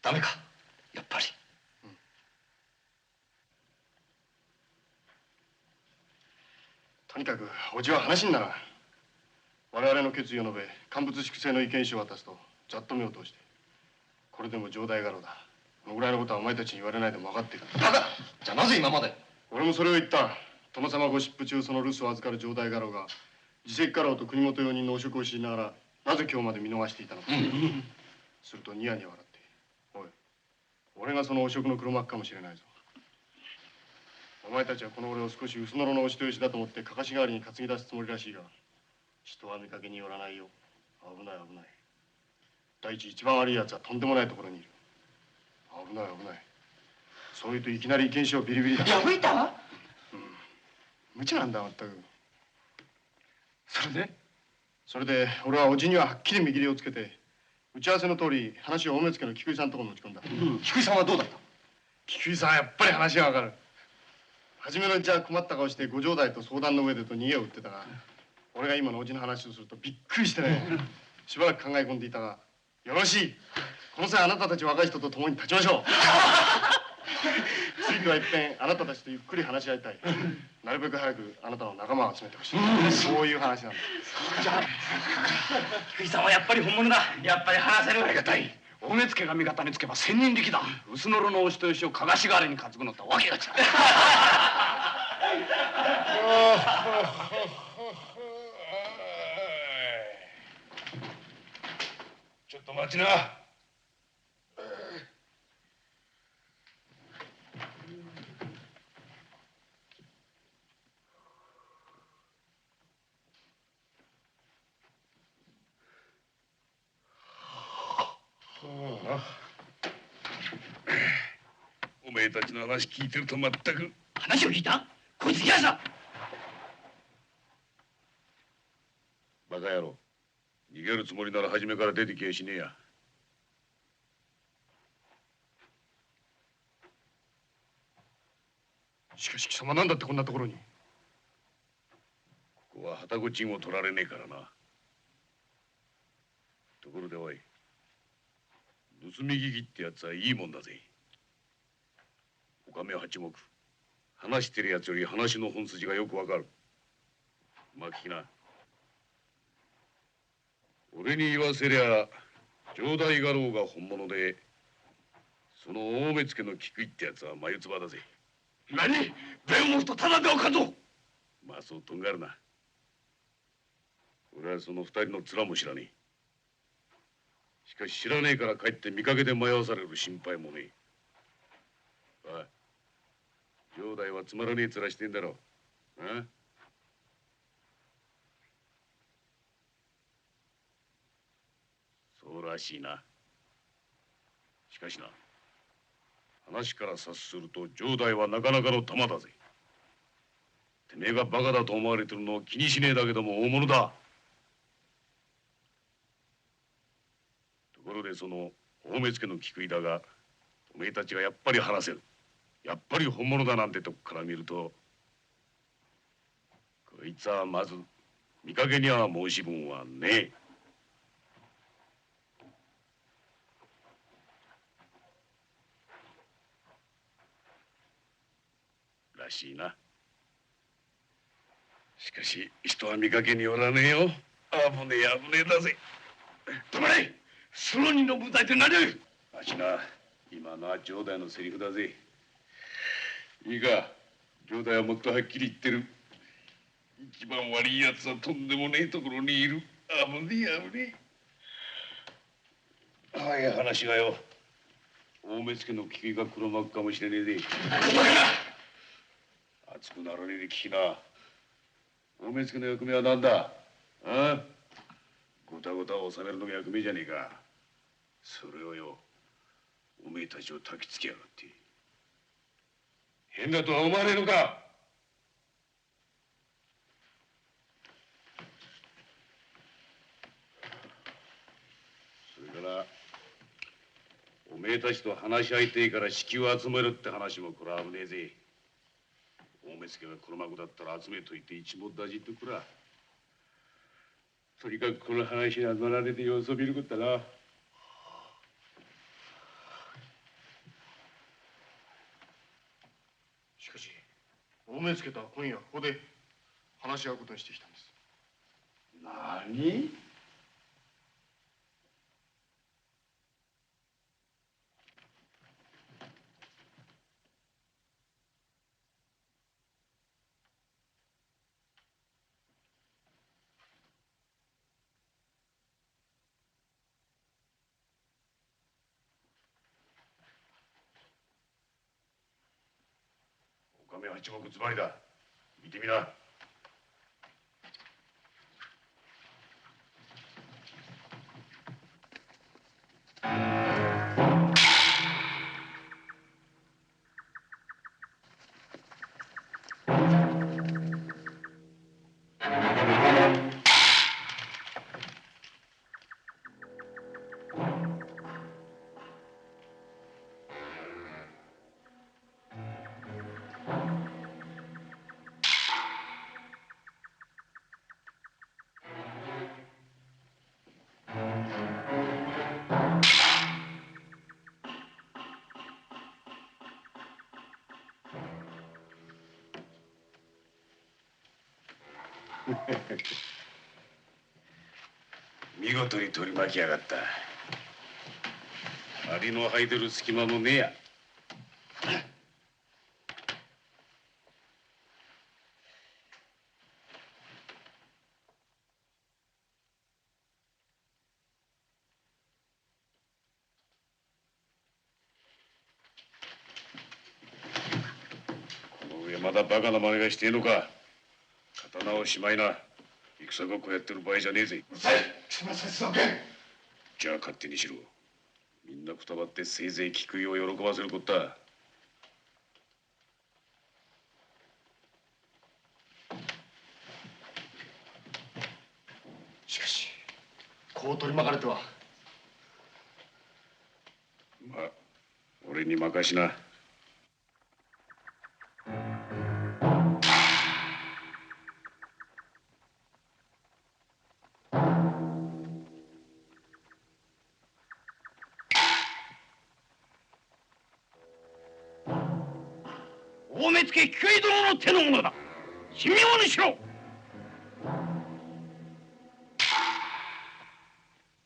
ダメか、やっぱり。とにかくおじは話にならん。我々の決意を述べ、乾物粛清の意見書を渡すとざっと目を通して、これでも城代家老だ、このぐらいのことはお前たちに言われないでも分かっている。バカ！じゃあなぜ今まで？俺もそれを言った。殿様ご疾風中、その留守を預かる城代家老が自責家老と国元用人の汚職を知りながら、なぜ今日まで見逃していたのか。するとニヤニヤ笑って、おい、俺がその汚職の黒幕かもしれないぞ。お前たちはこの俺を少し薄のろのお人よしだと思ってかかし代わりに担ぎ出すつもりらしいが、人は見かけによらないよ。危ない危ない。第一番悪い奴はとんでもないところにいる。危ない危ない。そう言うといきなり意見書をビリビリだ。破いた？無茶なんだまったく。それで俺はおじにははっきり見切りをつけて、打ち合わせの通り話を大目付の菊井さんのところに持ち込んだ。菊井さんはどうだった？菊井さんはやっぱり話がわかる。初めのうちは困った顔してご城代と相談の上でと逃げを打ってたが、俺が今のおじの話をするとびっくりしてね、しばらく考え込んでいたが、よろしい、この際あなたたち若い人と共に立ちましょう。次は一遍あなたたちとゆっくり話し合いたい。なるべく早くあなたの仲間を集めてほしい。そういう話なんだ。菊井さんはやっぱり本物だ。やっぱり話せる。ありがたい。大目付が味方につけば千人力だ。薄のろのお人よしをかがし代わりに担ぐのとわけが違う。ちょっと待ちな。おめえたちの話聞いてるとまったく。話を聞いた？こいつ嫌だ。バカ野郎。逃げるつもりなら初めから出てきやしねえや。しかし貴様なんだってこんなところに。ここは旅籠賃を取られねえからな。ところでおい、盗み聞きってやつはいいもんだぜ。おかめは八目、話してるやつより話の本筋がよくわかる。まあ聞きな。俺に言わせりゃ城代家老が本物で、その大目付の菊井ってやつは眉唾だぜ。何？弁を持つとただでおかんぞ。まあそうとんがるな。俺はその二人の面も知らねえ。しかし知らねえからかえって見かけで迷わされる心配もねえ。おい、城代はつまらねえ面してんだろ。あ？そうらしいな。しかしな、話から察すると城代はなかなかの玉だぜ。てめえがバカだと思われてるのを気にしねえだけども大物だ。ところでその大目付の菊井だが、おめえたちがやっぱり話せる、やっぱり本物だなんてとこから見ると、こいつはまず見かけには申し分はねえ。らしいな。しかし人は見かけによらねえよ。危ねえ危ねえだぜ。止まれ。その人の部隊って何だよ。わしな、今のは城代のセリフだぜ。いいか、城代はもっとはっきり言ってる。一番悪いやつはとんでもねえところにいる。危ねえ危ねえ。はい、話がよ。大目付の菊井が黒幕かもしれねえぜ。熱くならねえで聞きな。大目付の役目は何だ？ああ？ごたごたを収めるのが役目じゃねえか。それをよ、おめえたちを焚きつけやがって。変だとは思わねえのか？それからおめえたちと話し合いてえから資金を集めるって話もこれは危ねえぜ。大目付が黒幕だったら集めといて一網打尽とくら。とにかくこの話には乗られて様子を見ることだな。目付とは今夜ここで話し合うことにしてきたんです。何？お上八目ズバリだ。見てみな。見事に取り巻きやがった。アリの履いてる隙間もねえや。この上まだバカな真似がしてえのか。刀をしまいな。戦ごっこやってる場合じゃねえぜ。うるさい。すみません、須藤君。じゃあ勝手にしろ。みんなくたばってせいぜい菊井を喜ばせることだ。しかしこう取り巻かれては。まあ俺に任しな。大目付菊井殿の手の者だ。神妙にしろ。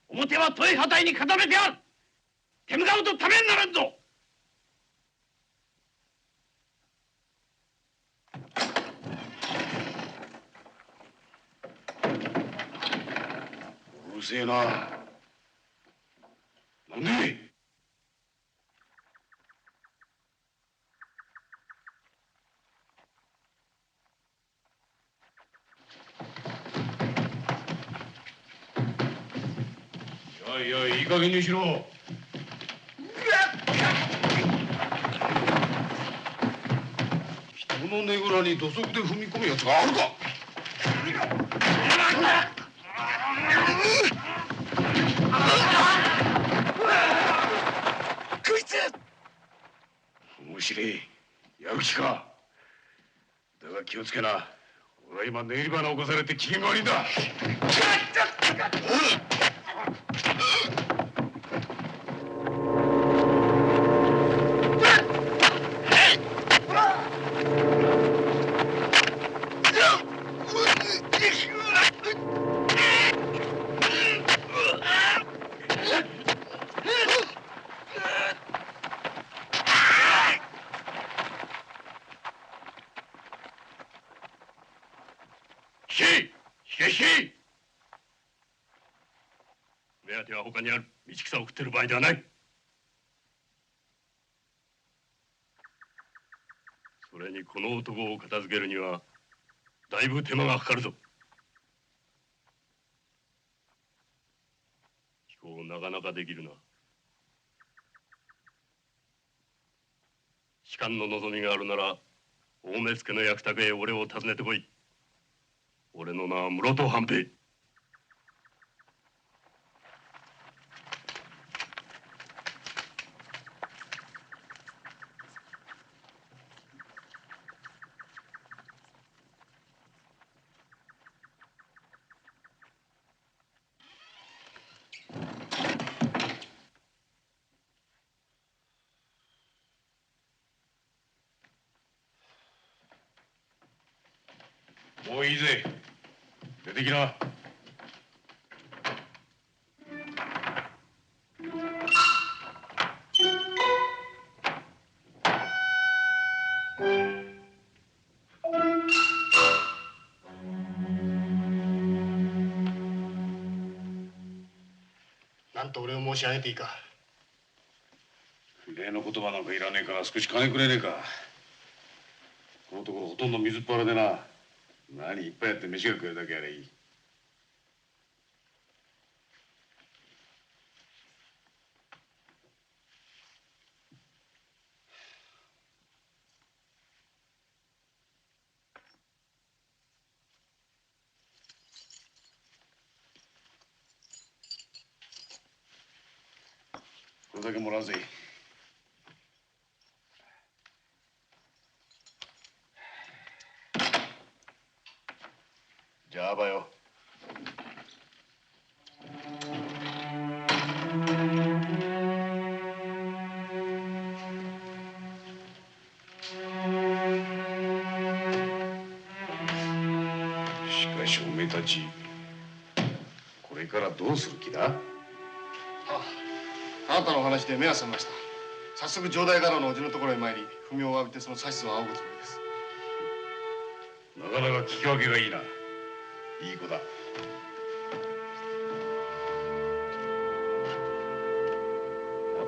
表は豊波隊に固めてある。手向かうとためにならんぞ。うるせえな。なんで？いやいい加減にしろ。人のねぐらに土足で踏み込むやつがあるか。こいつ面白い。やる気か。だが気をつけな。俺は今練り花を起こされて機嫌が悪いんだ。目当ては他にある。道草を食ってる場合ではない。それにこの男を片付けるにはだいぶ手間がかかるぞ。飛行なかなかできるな。士官の望みがあるなら大目付の役宅へ俺を訪ねてこい。俺の名は室戸半平。もういいぜ。出てきな。なんと俺を申し上げていいか。例の言葉なんかいらねえから少し金くれねえか。このところほとんど水っ腹でな。何いっぱいやって飯が食えるだけやれいい。これだけもらうぜ。じゃあばよ。しかしおめえたちこれからどうする気だ？あなたのお話で目が覚めました。早速城代家老のおじのところへ参り、不明を浴びてその指図を仰ぐつもりです。なかなか聞き分けがいいな。いい子だ。待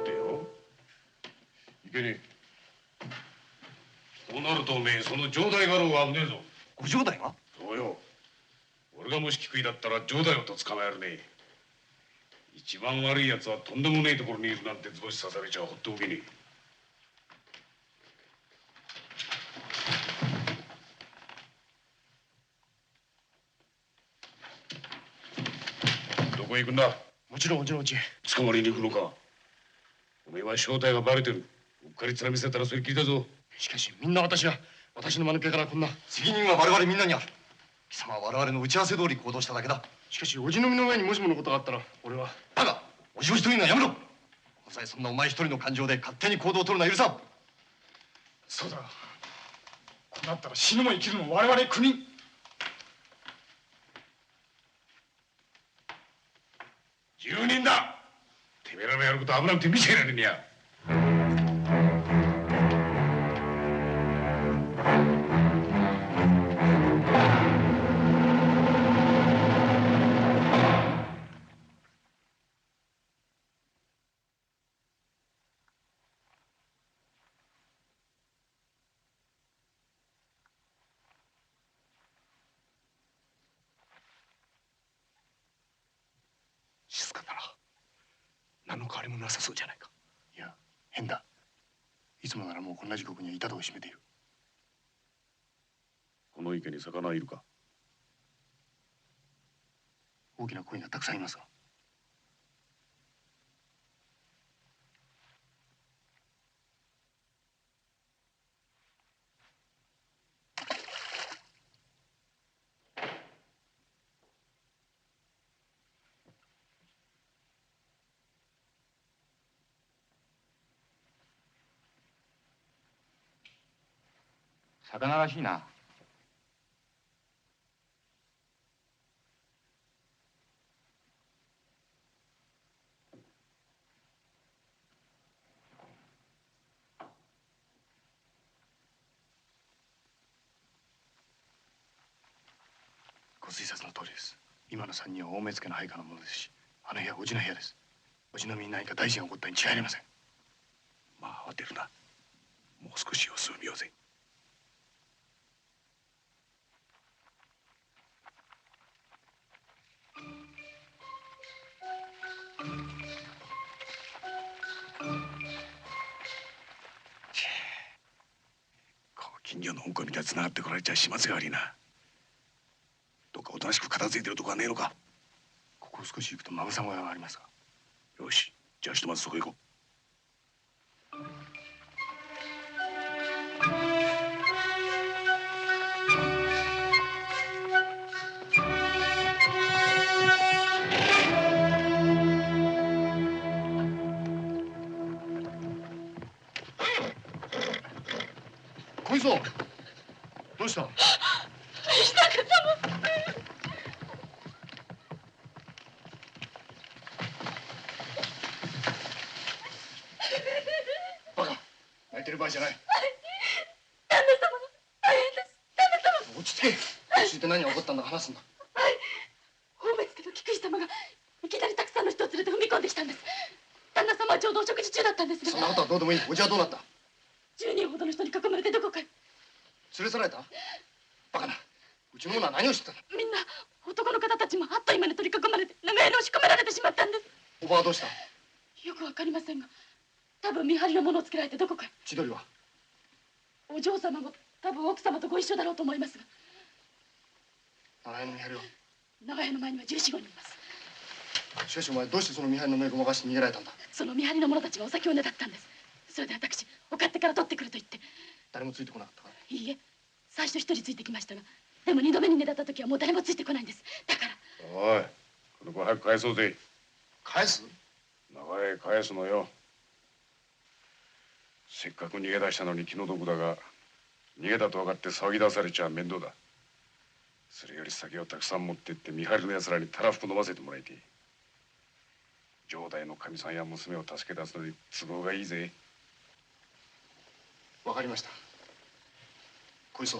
てよ。いけねえ。こうなるとおめえその城代家老が危ねえぞ。ご城代が？そうよ。俺がもし菊井だったら城代をと捕まえるね。一番悪い奴はとんでもねえところにいるなんて図星刺されちゃほっておけねえ。どこへ行くんだ？もちろんおじのうちへ。捕まりに行くのか？おめえは正体がバレてる。うっかり面見せたらそれっきりだぞ。しかしみんな私の間抜けからこんな。責任は我々みんなにある。貴様は我々の打ち合わせ通り行動しただけだ。しかしおじの身の上にもしものことがあったら俺は。だがおじを一人にはやめろ。この際そんなお前一人の感情で勝手に行動を取るのは許さん。そうだ。こうなったら死ぬも生きるも我々国。住人だ。てめえらのやること危なくて見せられねえや。静かだな。何の変わりもなさそうじゃないか。いや変だ。いつもならもうこんな時刻には板戸を閉めている。この池に魚はいるか？大きな鯉がたくさんいますが。魚らしいな。ご推察の通りです。今の3人は大目付の配下のものですし、あの部屋はおじの部屋です。おじの身に何か大事が起こったに違いありません。まあ慌てるな。もう少し様子を見ようぜ。近所の香港みたいに繋がってこられちゃ始末が悪いな。どっかおとなしく片付いてるとこはねえのか？ここを少し行くとマグサ小屋がありますが。よし、じゃあひとまずそこへ行こう。小磯、どうした？バカ、泣いてる場合じゃない。旦那様が大変です。旦那様。落ち着け。落ち着いて何が起こったんだ、話すんだ。大目付の菊石様がいきなりたくさんの人を連れて踏み込んできたんです。旦那様はちょうどお食事中だったんですが、そんなことはどうでもいい。おじはどうなった？ 10人ほどの人に囲まれてどこかへ。連れ去られた？バカな。うちの者は何をしてたの？みんな男の方たちもあっという間に取り囲まれて長屋に押し込められてしまったんです。おばはどうした？よくわかりませんが、多分見張りのものをつけられてどこかへ。千鳥は？お嬢様も多分奥様とご一緒だろうと思いますが、長屋の見張りは？長屋の前には14、15人います。しかしお前どうしてその見張りの目ごまかして逃げられたんだ？その見張りの者たちがお酒をねだったんです。それで私、お勝手から取ってくると言って。誰もついてこなかったか？いいえ、最初一人ついてきましたが、でも2度目にねだった時はもう誰もついてこないんです。だから。おい、この子早く返そうぜ。返す？長屋へ返すのよ。せっかく逃げ出したのに気の毒だが、逃げたと分かって騒ぎ出されちゃ面倒だ。それより酒をたくさん持ってって見張りの奴らにたらふく飲ませてもらいてえ。城代のかみさんや娘を助け出すのに都合がいいぜ。わかりました。小磯、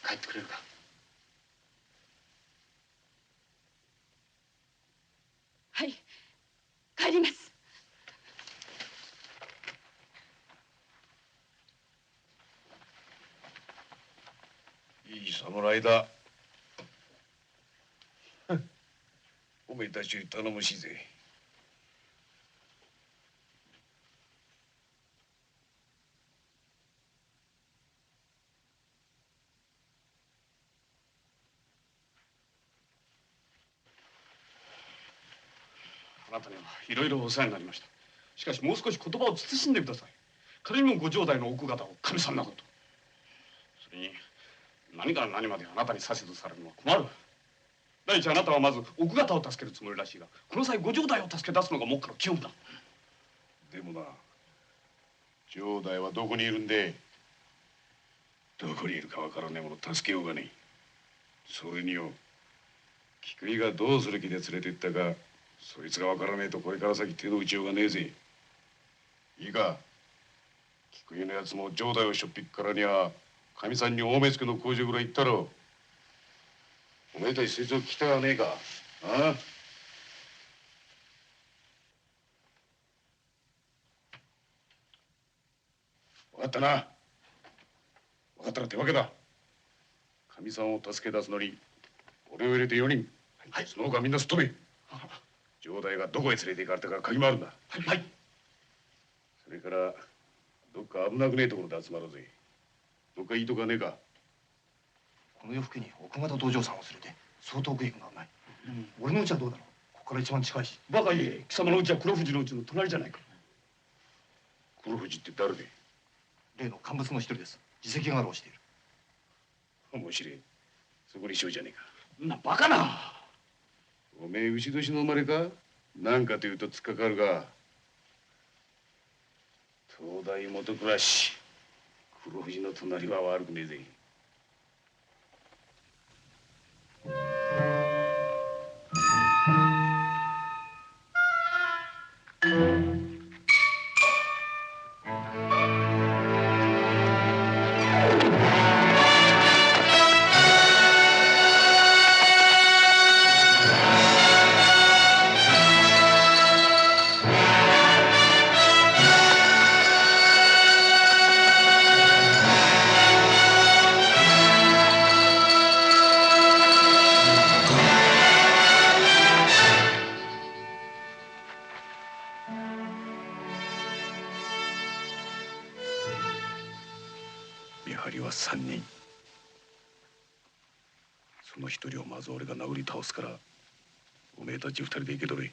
帰ってくれるか？はい、帰ります。いい侍だ。おめえたちに頼もしいぜ。あなたにはいろいろお世話になりました。しかしもう少し言葉を慎んでください。仮にもご城代の奥方をかみさんなどと。それに何から何まであなたに指図されるのは困る。第一あなたはまず奥方を助けるつもりらしいが、この際ご城代を助け出すのが目下の基本だ。でもな、城代はどこにいるんで？どこにいるかわからねえもの助けようがねえ。それによ、菊井がどうする気で連れて行ったか、そいつがわからねえとこれから先手の打ちようがねえぜ。いいか、菊井のやつも城代をしょっぴくからにはかみさんに大目付の工場ぐらい行ったろ。おめえたちそいつを聞きたがねえか？ああ。分かったな。分かったら手分けだ。かみさんを助け出すのに俺を入れて4人。はい、その他みんなすっ飛べ。城代がどこへ連れて行かれたか鍵もあるんだ。はい、はい。それからどっか危なくねえところで集まろうぜ。どっかいいとこはねえか？この夜更けに奥方とお嬢さんを連れてそう遠くへ行くのはない。俺の家はどうだろう？ここから一番近いし。バカ言え、貴様の家は黒富士の家の隣じゃないか。黒富士って誰で？例の乾物の一人です。自責がをしている。面白い。そこにしようじゃねえか。なバカな。おめえ牛年の生まれか？なんかというと突っかかるが、東大元暮らし黒富士の隣は悪くねえぜ。見張りは3人。その1人をまず俺が殴り倒すから、おめえたち2人で生け取れ。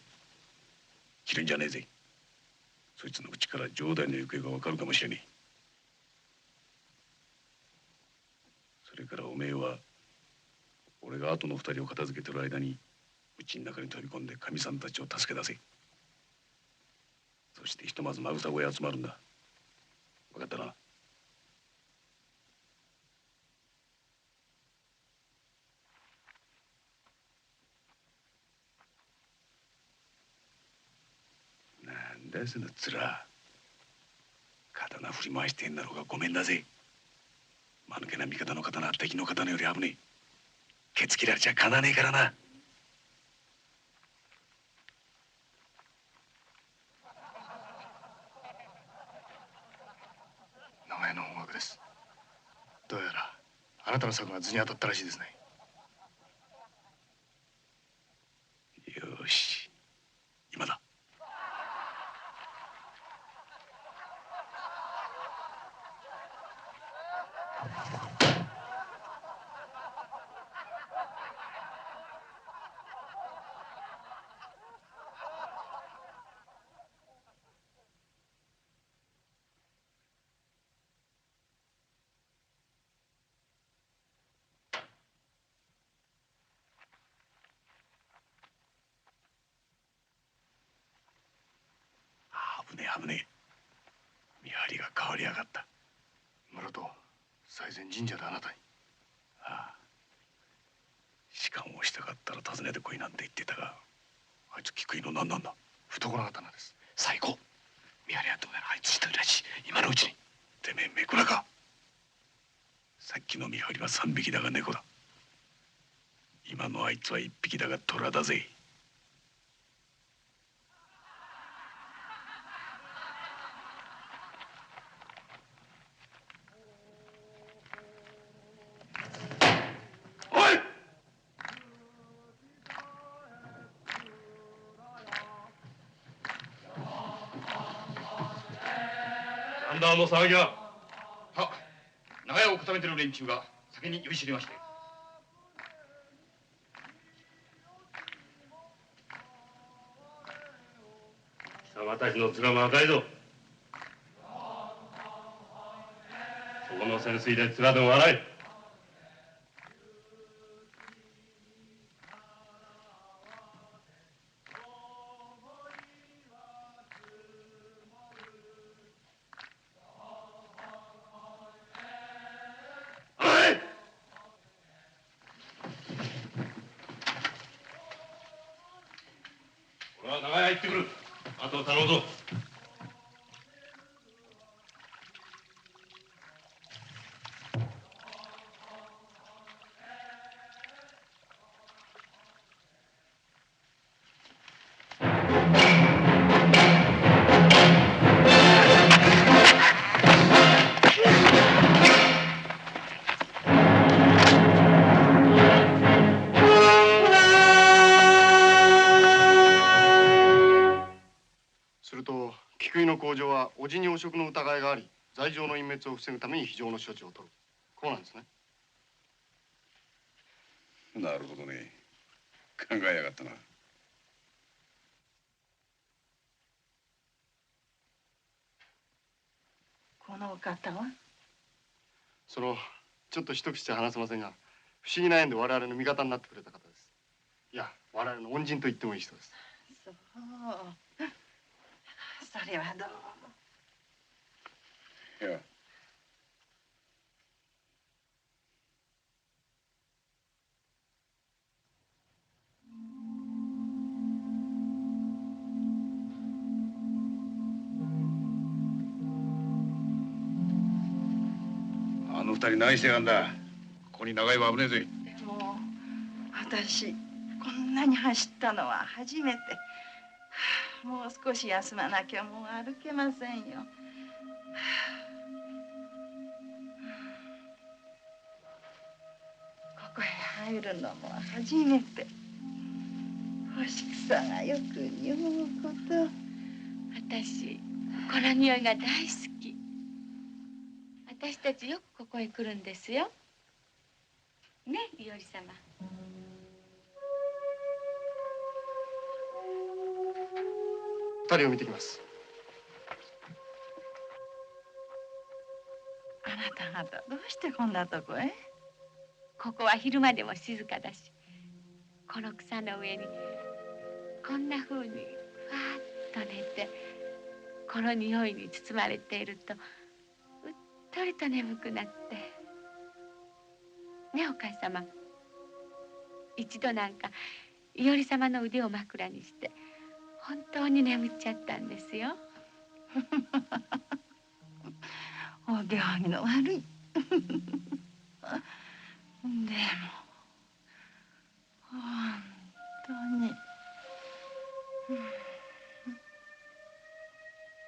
切れんじゃねえぜ。そいつの口から城代の行方がわかるかもしれねえ。それからおめえは俺が後の2人を片付けてる間にうちの中に飛び込んでかみさんたちを助け出せ。そしてひとまずまぐさ小へ集まるんだ。分かったな？だよその面。刀振り回してんだろうがごめんだぜ。間抜けな味方の刀は敵の刀より危ねえ。ケツ切られちゃかなわねえからな。長屋の方角です。どうやらあなたの策が図に当たったらしいですね。よし、今だ。危ねえ危ねえ。見張りが変わりやがった。室戸最前神社であなたに。ああ、仕官をしたかったら訪ねてこいなんて言ってたが、あいつ菊井の何なんだ。懐刀です。最高。見張りはどうやらあいつ一人らしい。今のうちに。てめえめくらか。さっきの見張りは3匹だが猫だ。今のあいつは1匹だが虎だぜ。おい！なんだあの騒ぎは。は、長屋を固めてる連中が先に呼び知りまして。貴様たちの面も赤いぞ。そこの潜水で面でも笑え。俺は長屋行ってくる。あとを頼むぞ。すると菊井の工場は叔父に汚職の疑いがあり、罪状の隠滅を防ぐために非常の処置を取る。こうなんですね。なるほどね。考えやがったな。このお方は？ちょっと一口話せませんが、不思議な縁で我々の味方になってくれた方です。いや、我々の恩人と言ってもいい人です。そう。それはどうも。いや、あの二人何してやがんだ。ここに長いは危ねえぜ。でも私こんなに走ったのは初めて。もう少し休まなきゃもう歩けませんよ。ここへ入るのも初めて。干し草がよく匂うこと。私この匂いが大好き。私たちよくここへ来るんですよ。ね、伊織様。二人を見てきます。あなた方どうしてこんなとこへ？ここは昼間でも静かだし、この草の上にこんな風にふわっと寝て、この匂いに包まれているとうっとりと眠くなって。ね、お母様、一度なんか伊織様の腕を枕にして本当当に眠っちゃったんですよ。お行儀の悪い。でも本当に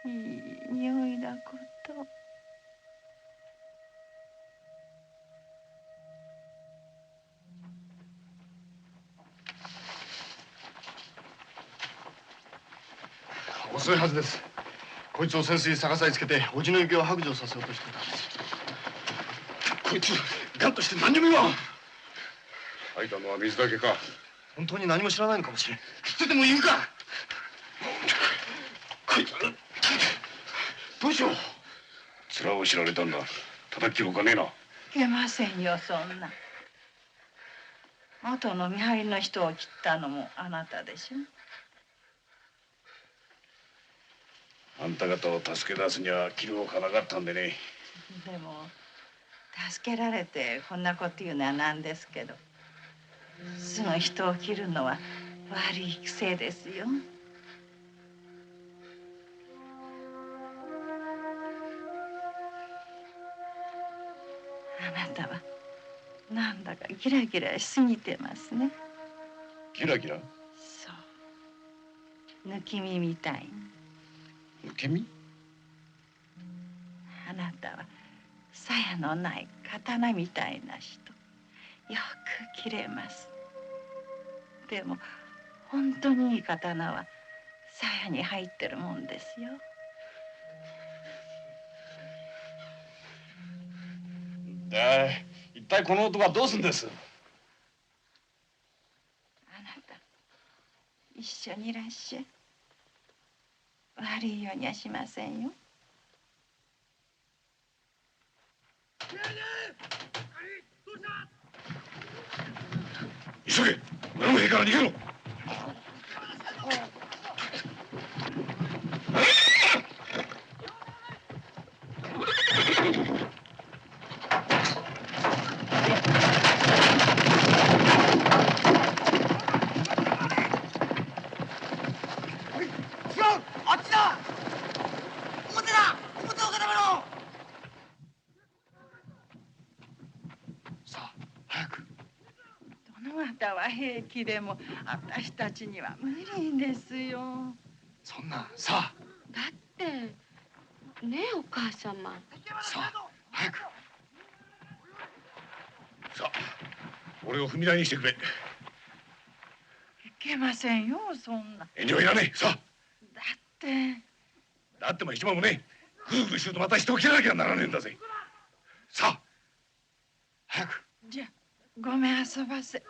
いい匂いだこと。遅いはずです。こいつを潜水逆さにつけておじの行方を白状させようとしてたんです。こいつガンとして何にも言わん。吐いたのは水だけか。本当に何も知らないのかもしれん。捨ててもいいか。こいつどうしよう。面を知られたんだ。叩き切るほかねえな。いけませんよ、そんな。元の見張りの人を切ったのもあなたでしょ。あんた方を助け出すには切るほかなかったんでね。でも助けられてこんなこと言うのはなんですけど、すぐ人を切るのは悪い癖ですよ。あなたはなんだかギラギラしすぎてますね。ギラギラ？そう、抜き身みたいに。抜け身？あなたは鞘のない刀みたいな人、よく切れます。でも本当にいい刀は鞘に入ってるもんですよ。一体この男はどうすんです？あなた一緒にいらっしゃい。悪いようにはしませんよ。急げ！俺の兵から逃げろ！殿方は平気でも私たちには無理ですよ。そんな、さあ。だってねえお母様。さあ早く。さあ俺を踏み台にしてくれ。いけませんよ、そんな。遠慮いらねえ。さあ。だってだっても一番もねえ。ぐるぐるするとまた人を切らなきゃならねえんだぜ。さあ早く。じゃあごめん遊ばせ。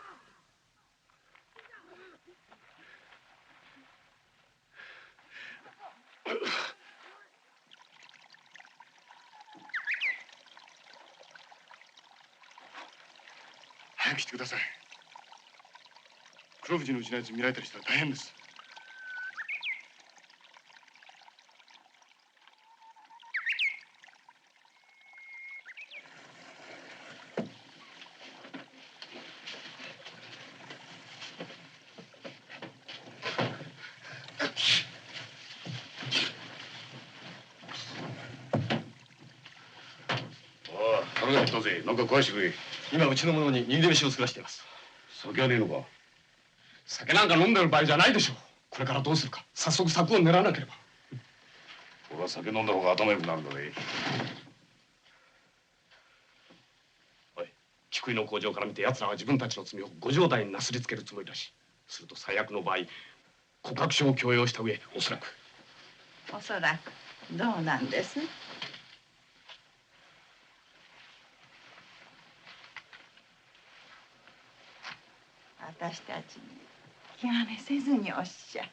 早くしてください。黒藤のうちのやつ見られたりしたら大変です。腹が減ったぜ。なんか食わしてくれ。今うちの者に握り飯を作らせています。酒はねえのか？酒なんか飲んでる場合じゃないでしょう。これからどうするか早速策を練らなければ。俺は酒飲んだ方が頭良くなるんだぜ。おい、菊井の工場から見て奴らは自分たちの罪をご城代になすりつけるつもりだし、すると最悪の場合告白書を強要した上、おそらくどうなんです？私たちに気兼ねせずにおっしゃい。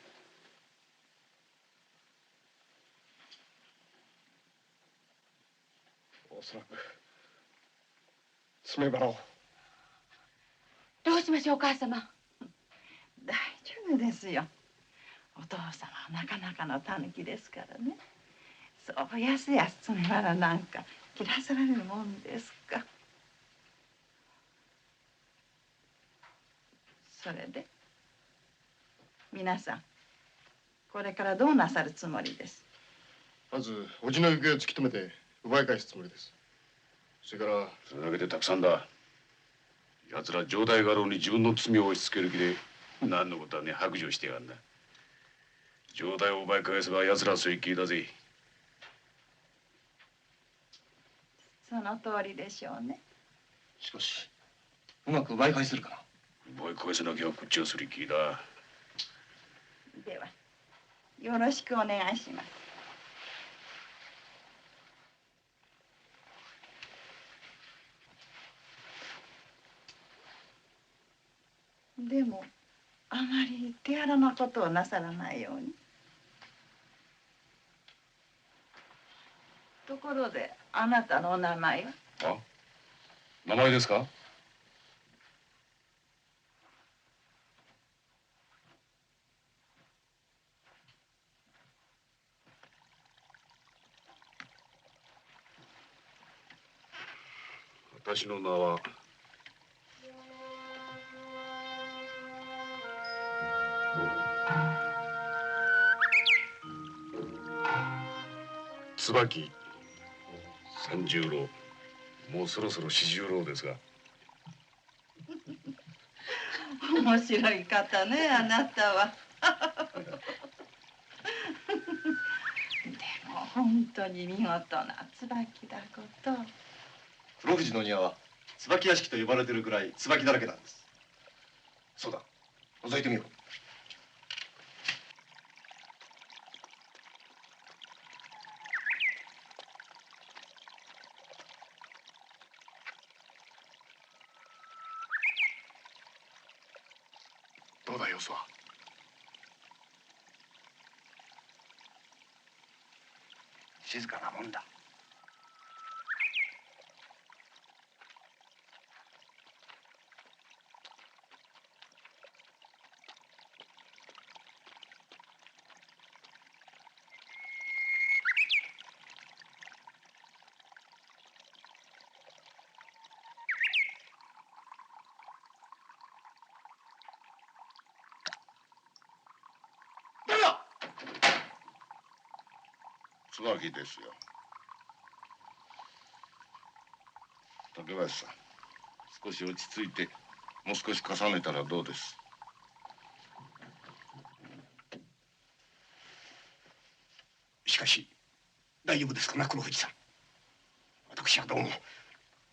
おそらく詰め腹を。どうしましょうお母様。大丈夫ですよ。お父様はなかなかの狸ですからね。そうやすやす詰め腹なんか切らせられるもんですか。それで皆さんこれからどうなさるつもりです？まず叔父の行方を突き止めて奪い返すつもりです。それからそれだけでたくさんだ。奴ら城代家老に自分の罪を押し付ける気で何のことはね白状してやがんだ。城代を奪い返せば奴らそいっきりだぜ。その通りでしょうね。しかしうまく奪い返せるかな。奪い返せなきゃこっちはそれっきりだ。ではよろしくお願いします。でもあまり手荒なことをなさらないように。ところであなたのお名前は？あ、名前ですか？私の名は椿三十郎。もうそろそろ四十郎ですが。面白い方ね、あなたは。でも本当に見事な椿だこと。黒富士の庭は椿屋敷と呼ばれてるくらい椿だらけなんです。そうだ、覗いてみよう。どうだ様子は。静かなもんだ。椿ですよ。竹林さん、少し落ち着いてもう少し重ねたらどうです？しかし大丈夫ですかな、黒富士さん。私はどうも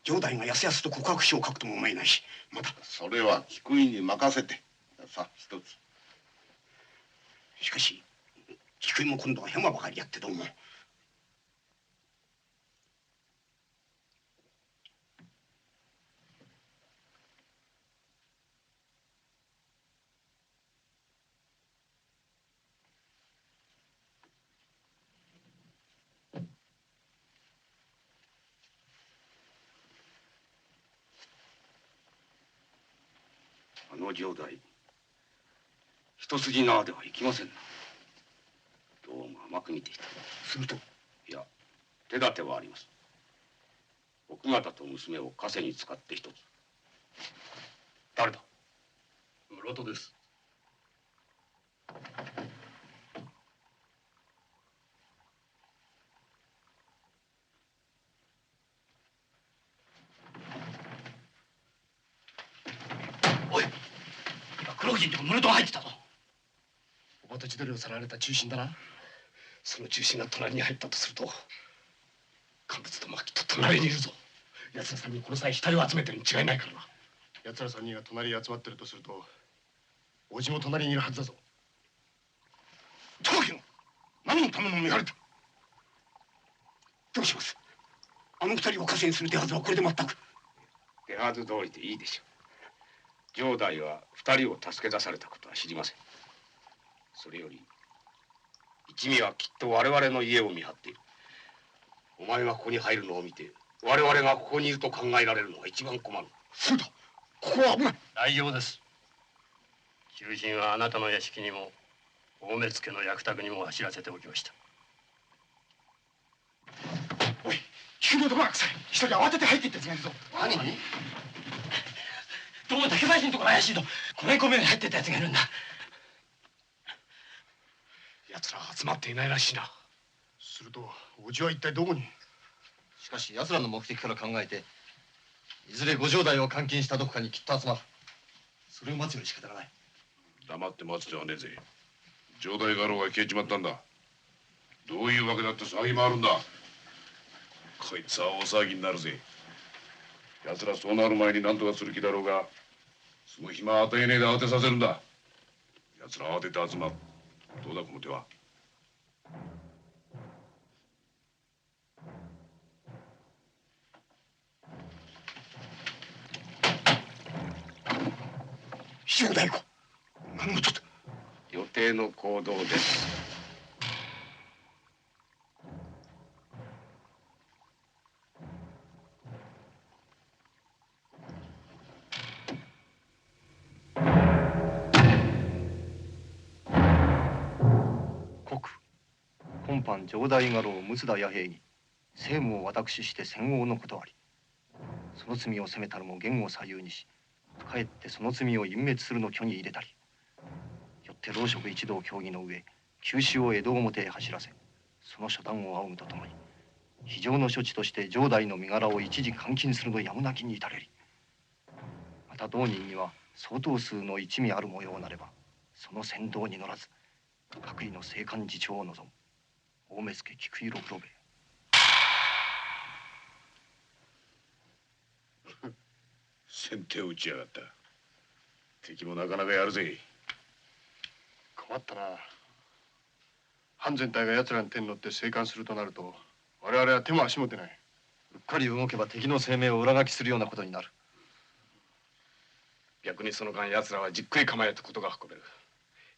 城代がやすやすと告白書を書くとも思えないし、またそれは菊井に任せて。さあ一つ。しかし菊井も今度はヘマばかりやってどうも。あの城代一筋縄ではいきませんな。どうも甘く見ていた。すると？いや、手立てはあります。奥方と娘を枷に使って一つ。誰だ？室戸です。おい、今黒富士のとこ室戸が入ってたぞ。おばと千鳥をさらわれた中心だな。その中心が隣に入ったとすると乾物どもはきっと隣にいるぞ。奴ら3人この際死体を集めてるに違いないからな。奴ら3人が隣に集まってるとすると叔父も隣にいるはずだぞ。椿野、何のための見張りだ。どうします？あの2人を枷にする手はずはこれで全く。手はず通りでいいでしょう。城代は2人を助け出されたことは知りません。それより一味はきっと我々の家を見張っている。お前がここに入るのを見て我々がここにいると考えられるのが一番困る。そうだ、ここは危ない。大丈夫です。中心はあなたの屋敷にも大目付の役宅にも走らせておきました。おい、菊のところが臭い。一人慌てて入っていったやつがいるぞ。何に？どうも竹林のところ怪しいとこれ込めに入ってったやつがいるんだ。奴ら集まっていないらしいな。するとおじは一体どこに？しかし奴らの目的から考えていずれご城代を監禁したどこかにきっと集まる。それを待つより仕方がない。黙って待つではねえぜ。城代家老が消えちまったんだ。どういうわけだって騒ぎ回るんだ。こいつは大騒ぎになるぜ。奴らそうなる前に何とかする気だろうが、その暇は与えねえで慌てさせるんだ。奴ら慌てて集まる。どうだこの手は。正太鼓、何事だ。予定の行動です。今般城代家老睦田弥平に政務を私して戦王のことあり、その罪を責めたるも言を左右にし、かえってその罪を隠滅するの挙に入れたり、よって老職一同協議の上、急死を江戸表へ走らせ、その処断を仰ぐとともに非常の処置として城代の身柄を一時監禁するのやむなきに至れり。また同人には相当数の一味ある模様なれば、その先導に乗らず各位の静観自重を望む。大目付菊井六郎兵衛。先手を打ちやがった。敵もなかなかやるぜ。困ったな。藩全体が奴らに手に乗って静観するとなると、我々は手も足も出ない。うっかり動けば敵の声明を裏書きするようなことになる。逆にその間奴らはじっくり構えたことが運べる。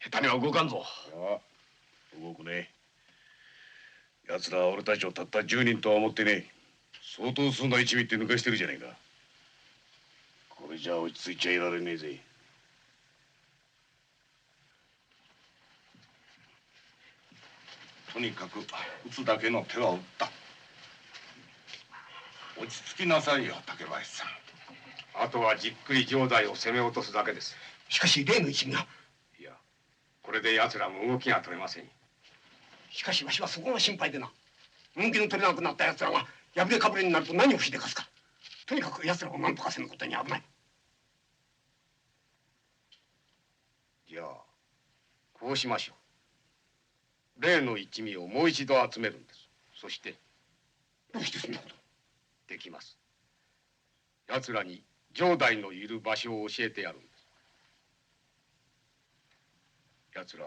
下手には動かんぞ。ああ、動くね。奴らは俺たちをたった10人とは思ってねえ。相当数の一味って抜かしてるじゃねえか。これじゃ落ち着いちゃいられねえぜ。とにかく撃つだけの手は打った。落ち着きなさいよ、竹林さん。あとはじっくり城代を攻め落とすだけです。しかし例の一味が。いや、これで奴らも動きが取れません。しかしわしはそこが心配でな。人気の取れなくなった奴らが破れかぶれになると何をしでかすか。とにかく奴らを何とかせぬことに危ない。じゃあこうしましょう。例の一味をもう一度集めるんです。そしてどうしてそんなこと。できます。奴らに城代のいる場所を教えてやるんです。奴ら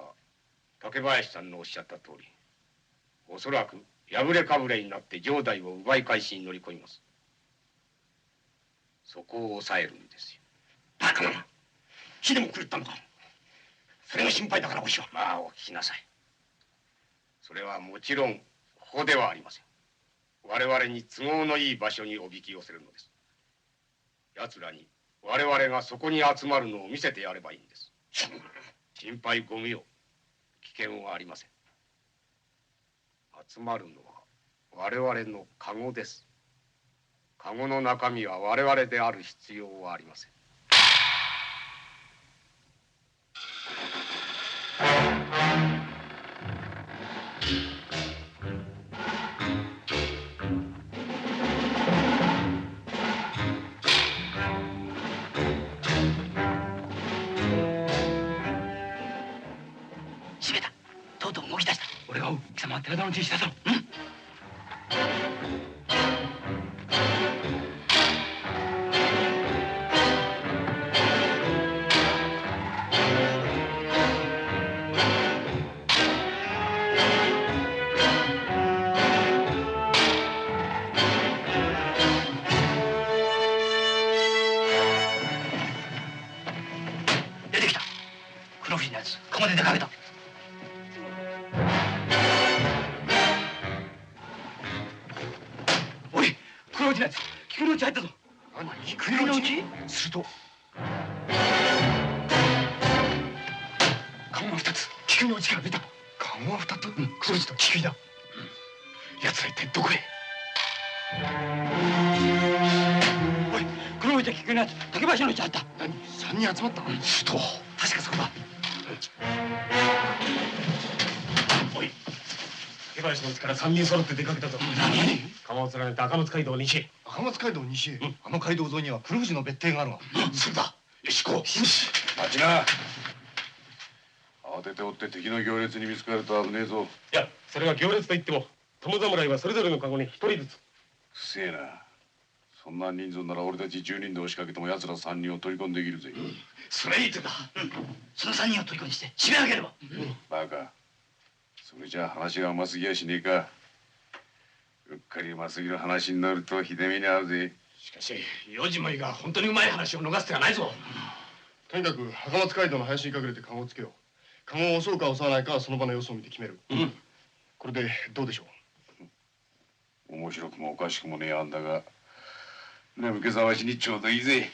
竹林さんのおっしゃった通り、おそらく破れかぶれになって城代を奪い返しに乗り込みます。そこを抑えるんですよ。バカな。火でも狂ったのか。それが心配だからわしは。まあお聞きなさい。それはもちろんここではありません。我々に都合のいい場所におびき寄せるのです。奴らに我々がそこに集まるのを見せてやればいいんです。心配ご無用。危険はありません。集まるのは我々の籠です。籠の中身は我々である必要はありません。閉めた。とうとう動き出した。俺が追う。貴様は寺田の陣地だぞ。うん。出てきた。黒藤のやつ、ここで出かけた。おい、黒藤のやつ、菊の内入ったぞ。何、菊の内？すると顔が2つ、菊の内から出た。顔が2つ？うん、黒藤と菊だ。奴ら一体どこへ？おい、黒藤と菊のやつ、竹林の内入った。何、3人集まった？すると確かそこだ。林の家から3人揃って出かけたぞ。川を連ねて赤松街道西へ。赤松街道西へ。あの街道沿いには黒富士の別邸があるが。それだ。よし行こう。よし。待ちな。慌てて追って敵の行列に見つかると危ねえぞ。いや、それは行列といっても友侍はそれぞれのカゴに1人ずつ。くせえな。そんな人数なら俺たち10人で押しかけても奴ら3人を取り込んできるぜ。それいい手だ。その3人を取り込んでして締め上げれば。バカ。それじゃ話がうますぎやしねえか。うっかりうますぎる話になるとひでみに遭うぜ。しかし用心舞が本当にうまい話を逃す手がないぞ。とにかく赤松街道の林に隠れてカゴをつけよう。カゴを襲うか襲わないかはその場の様子を見て決める。これでどうでしょう。面白くもおかしくもねえあんだが眠気覚ましにちょうどいいぜ。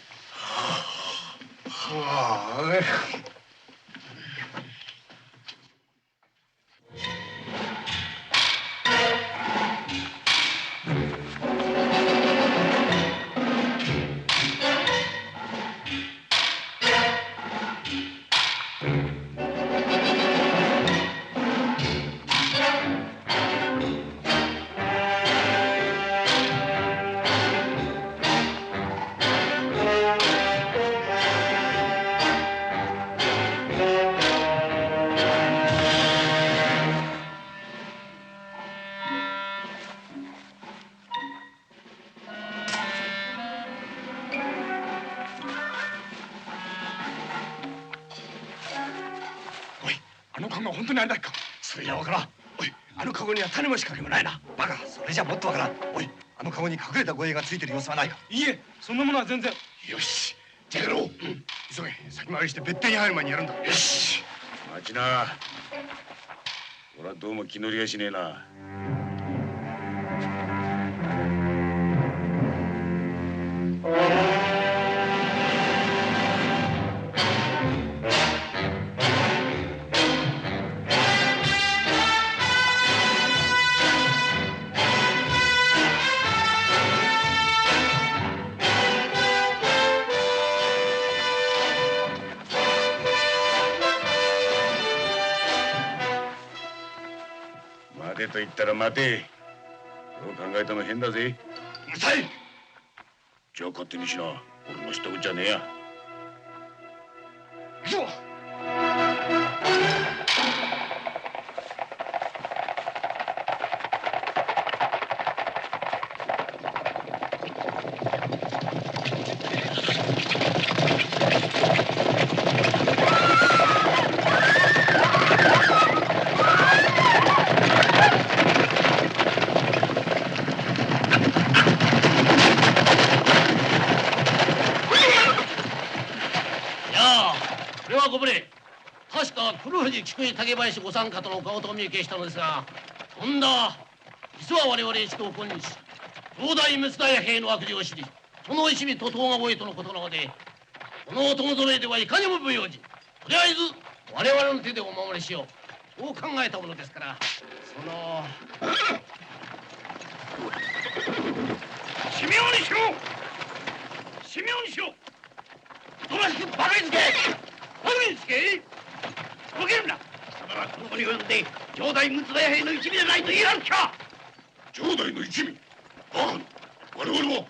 あのカゴは本当にあれだっか。それじゃわからん。おい、あのカゴには種も仕掛けもないな。バカ、それじゃもっとわからん。おい、あのカゴに隠れた護衛がついてる様子はないか。いいえ、そんなものは全然。よし、じゃあやろう。急げ、先回りして別邸に入る前にやるんだ。よし。待ちな。俺はどうも気乗りがしねえな。待てと言ったら待て。どう考えても変だぜ。うるさい。じゃあ勝手にしな。俺の知ったことじゃねえや。行くぞ。ご無礼。確か黒藤菊井竹林ご参加との顔とお見受けしたのですが、とんだ実は我々一同今日城代滅田屋兵の悪事を知り、その一味徒党が覚えとのことなので、この友揃えではいかにも不用心。とりあえず我々の手でお守りしよう、そう考えたものですから、その神妙にしろ。神妙にしろ。おとなしくバカにつけ。バカにつけ。とぼけるな。貴様はこの場に及んで城代陸奥屋兵の一味でないと言い張る気か。城代の一味。バカな。我々は。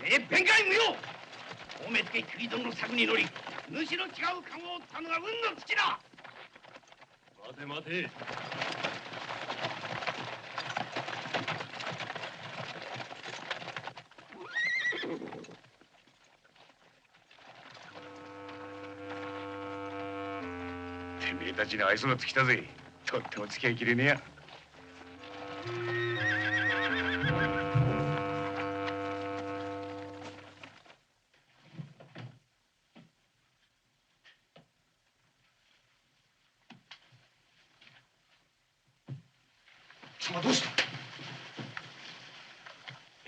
弁解無用。大目付栗殿の策に乗り、主の違う駕籠を追ったのが運の尽きだ。待て待て。てめえたちに愛想が尽きたぜ。とっても付き合いきれねえや。貴様どうした。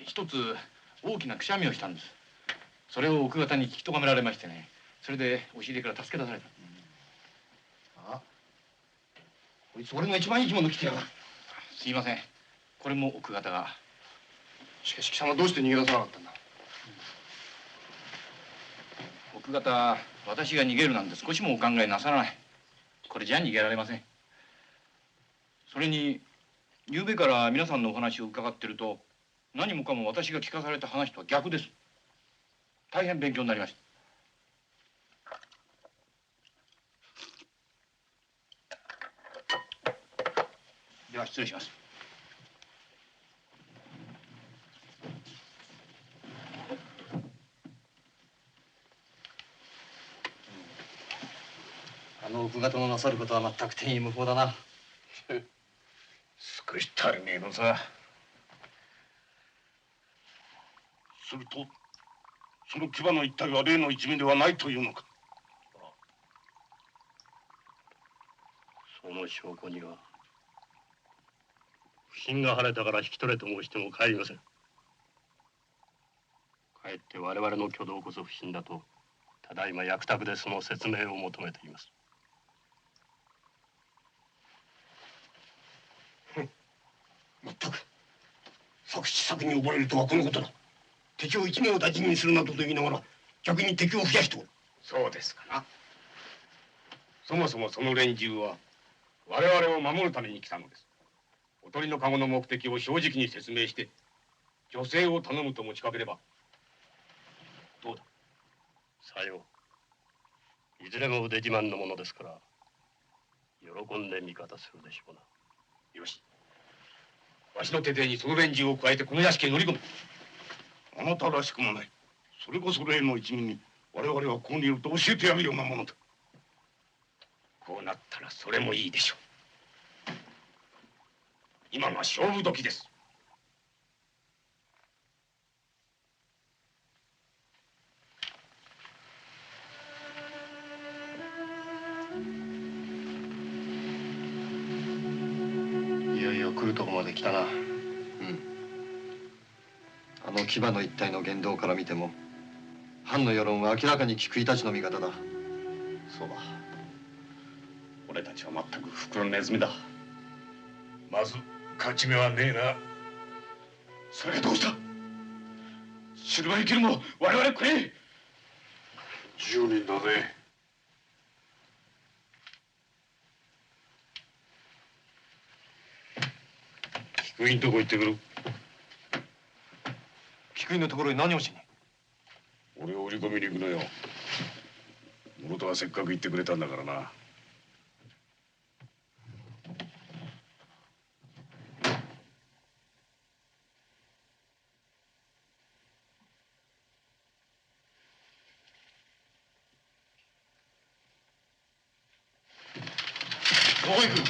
一つ大きなくしゃみをしたんです。それを奥方に聞きとがめられましてね、それで押し入れから助け出された。あ、こいつ俺が一番いい着物着てやがる。すいません、これも奥方が。しかし貴様どうして逃げ出さなかったんだ。奥方、私が逃げるなんて少しもお考えなさらない。これじゃ逃げられません。それに昨べから皆さんのお話を伺ってると、何もかも私が聞かされた話とは逆です。大変勉強になりました。では失礼します。あの奥方のなさることは全く天衣無縫だな。少し足りねえのさ。するとその牙の一体は例の一味ではないというのか。その証拠には不審が晴れたから引き取れと申しても帰りません。かえって我々の挙動こそ不審だとただいま役宅でその説明を求めています。まったく作詞作に溺れるとはこのことだ。敵を一名を大事にするなどと言いながら逆に敵を増やしておる。そうですかな。そもそもその連中は我々を守るために来たのです。おとりの籠の目的を正直に説明して女性を頼むと持ちかければどうだ。さよう。いずれも腕自慢のものですから喜んで味方するでしょうな。よし、わしの手勢にその連中を加えてこの屋敷へ乗り込む。あなたらしくもない。それこそ例の一味に我々はここにいると教えてやるようなものだ。こうなったらそれもいいでしょう。今が勝負時です。いよいよ来るとこまで来たな。あの牙の一体の言動から見ても藩の世論は明らかに菊井たちの味方だ。そうだ。俺たちは全く袋ネズミだ。まず勝ち目はねえな。それがどうした。シルバー生きるも我々くれ。10人だぜ。菊井のとこ行ってくる。菊井のところに何をしに。俺を売り込みに行くのよ。室戸はせっかく言ってくれたんだからな。どこへ行く。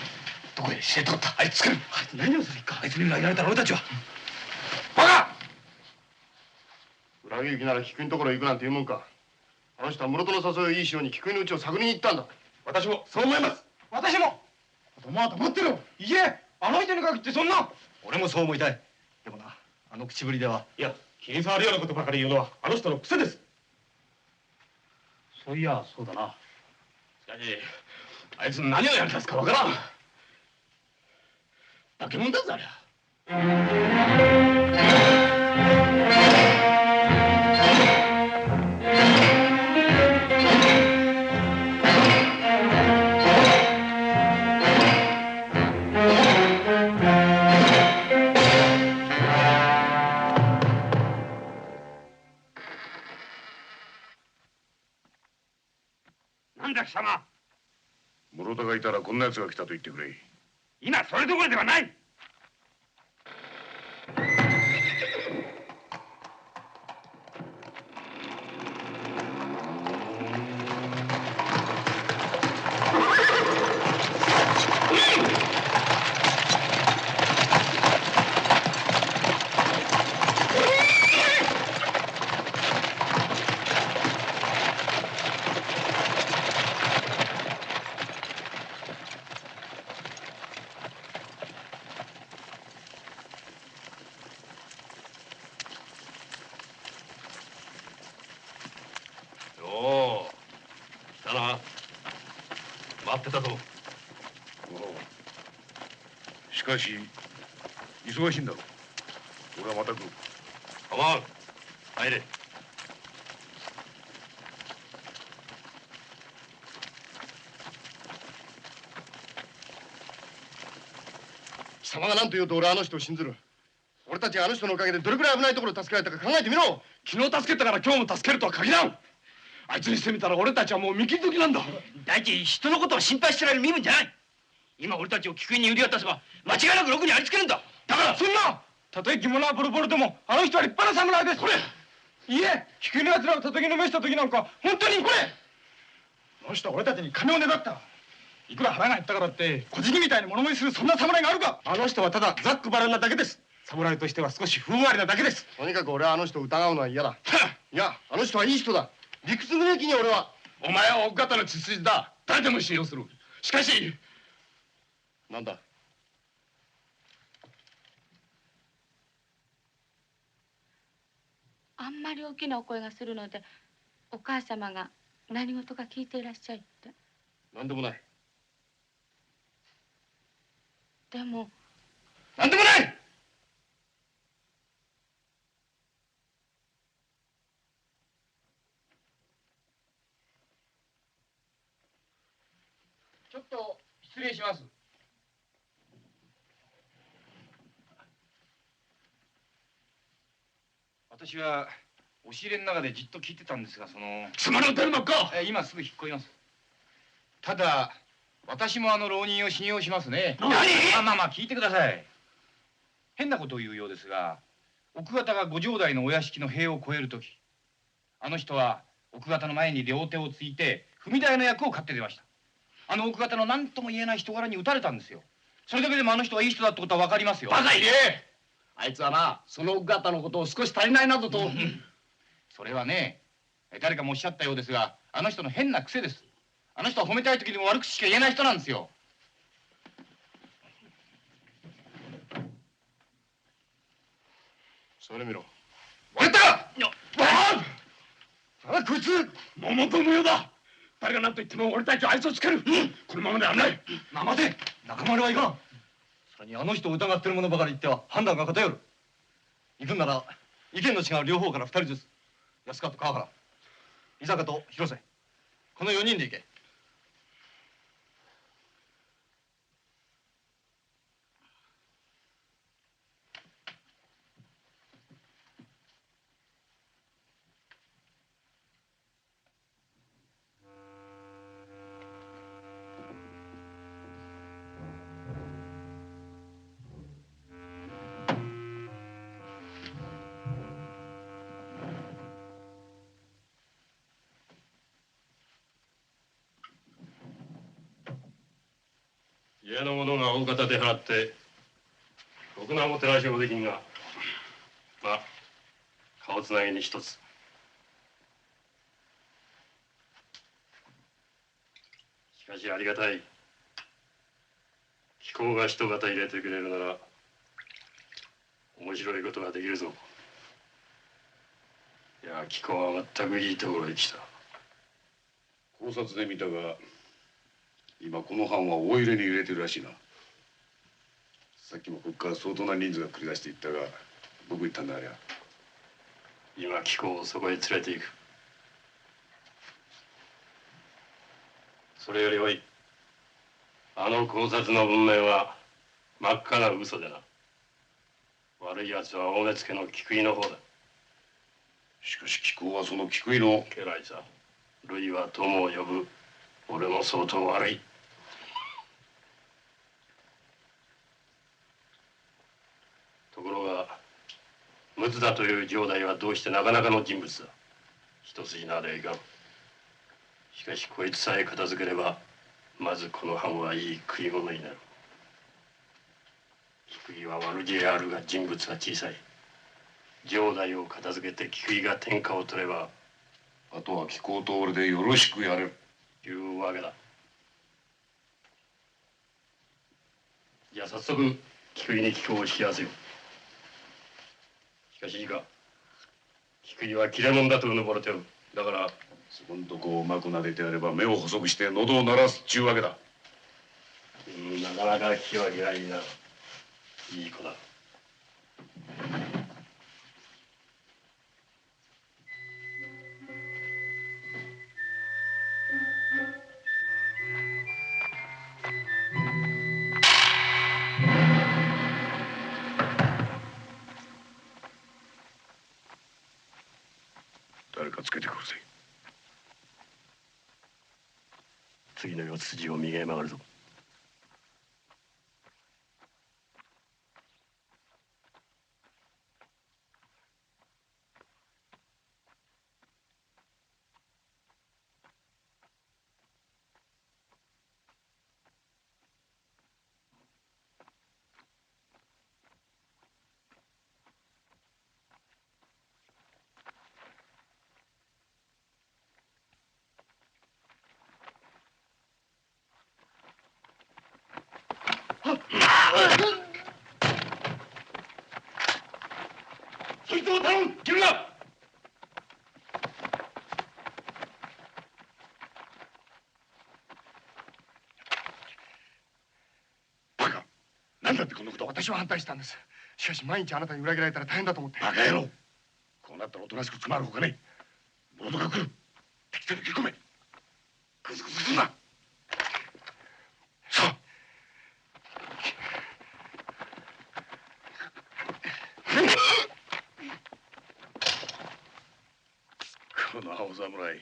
どこへ知れとった。あいつつける。何をするか。あいつに裏切られたら俺たちは。バカ。裏切りなら菊井のところへ行くなんて言うもんか。あの人は室戸の誘いをいいしように菊井の家を探りに行ったんだ。私もそう思います。私も。子供は黙ってろ。いえ、あの人に限ってそんな。俺もそう思いたい。でもな、あの口ぶりでは。いや、気に障るようなことばかり言うのはあの人の癖です。そういやそうだな。しかしあいつ何をやり出すかわからん。化け物だぞありゃ。なんだ貴様。室戸がいたらこんな奴が来たと言ってくれ。今それどころではない。おお、来たな。待ってたぞ。しかし忙しいんだろう。俺はまた来る。構わん。入れ。貴貴様が何と言おうと俺はあの人を信ずる。俺たちがあの人のおかげでどれくらい危ないところを助けられたか考えてみろ。昨日助けたから今日も助けるとは限らん。あいつにしてみたら俺たちはもう見切り時なんだ。第一、人のことを心配してられる身分じゃない。今俺たちを菊井に売り渡せば間違いなく六にありつけるんだ。だからそんな、たとえ着物はボロボロでもあの人は立派な侍です。これいいえ、菊井の奴らを叩きのめした時なんか本当にこれあの人は俺たちに金をねだった。いくら腹が減ったからって小じきみたいに物乞いするそんな侍があるか。あの人はただざっくばらんなだけです。侍としては少しふんわりなだけです。とにかく俺はあの人を疑うのは嫌だ。いや、あの人はいい人だ。理屈抜きに俺は。お前は奥方の血筋だ。誰でも信用する。しかしなんだ。あんまり大きなお声がするのでお母様が何事か聞いていらっしゃいって。なんでもない。でもなんでもない。ちょっと失礼します。私は押し入れの中でじっと聞いてたんですが、つまらんてるのか。今すぐ引っ込みます。ただ私もあの浪人を信用しますね。何？まあ聞いてください。変なことを言うようですが、奥方がご城代のお屋敷の塀を越える時、あの人は奥方の前に両手をついて踏み台の役を買って出ました。あの奥方の何とも言えない人柄に打たれたんですよ。それだけでもあの人はいい人だってことは分かりますよ。バカ言え。あいつはな、その奥方のことを少し足りないなどと。それはね、誰かもおっしゃったようですが、あの人の変な癖です。あの人は褒めたい時でも悪口しか言えない人なんですよ。それ見ろ。割れた！こいつ桃と無用だ。誰が何と言っても俺たちはあいつをつける。このままでは危ない。待て、仲間はいかん。それにあの人を疑ってる者ばかり言っては判断が偏る。行くんなら意見の違う両方から2人ずつ。安川と川原、伊坂と広瀬、この4人で行け。家の者が大方で払ってろくなもてなしもできんが、まあ顔つなぎに一つ。しかしありがたい。貴公が一方入れてくれるなら面白いことができるぞ。いや、貴公は全くいいところへ来た。考察で見たが、今この藩は大揺れに揺れてるらしいな。さっきもここから相当な人数が繰り出していったが、どこ行ったんだありゃ。今貴公をそこへ連れて行く。それよりおい、あの考察の文面は真っ赤な嘘でな。悪い奴は大目付の菊井の方だ。しかし貴公はその菊井の家来さ。類は友を呼ぶ。俺も相当悪い。ところが陸奥田という城代はどうしてなかなかの人物だ。一筋縄ではいかん。しかしこいつさえ片付ければまずこの藩はいい食い物になる。菊井は悪知恵あるが人物は小さい。城代を片付けて菊井が天下を取ればあとは貴公と俺でよろしくやれるいうわけだ。じゃあ早速菊井に貴公を引き合わせよう。しかしいいか、菊井は切れ者だとうぬぼれておる。だからそこんとこをうまく撫でてやれば目を細くして喉を鳴らすっちゅうわけだ。なかなか聞き分けがいいな。いい子だ。つけてくるぜ。次の四筋を右へ曲がるぞ。そいつを頼む。切るな。バカ。何だってこんなこと。私は反対したんです。しかし毎日あなたに裏切られたら大変だと思って。バカ野郎。こうなったらおとなしく詰まるほかねえ。ボードが来る。適当に切り込め。グズグズすんな。さあ。この青侍、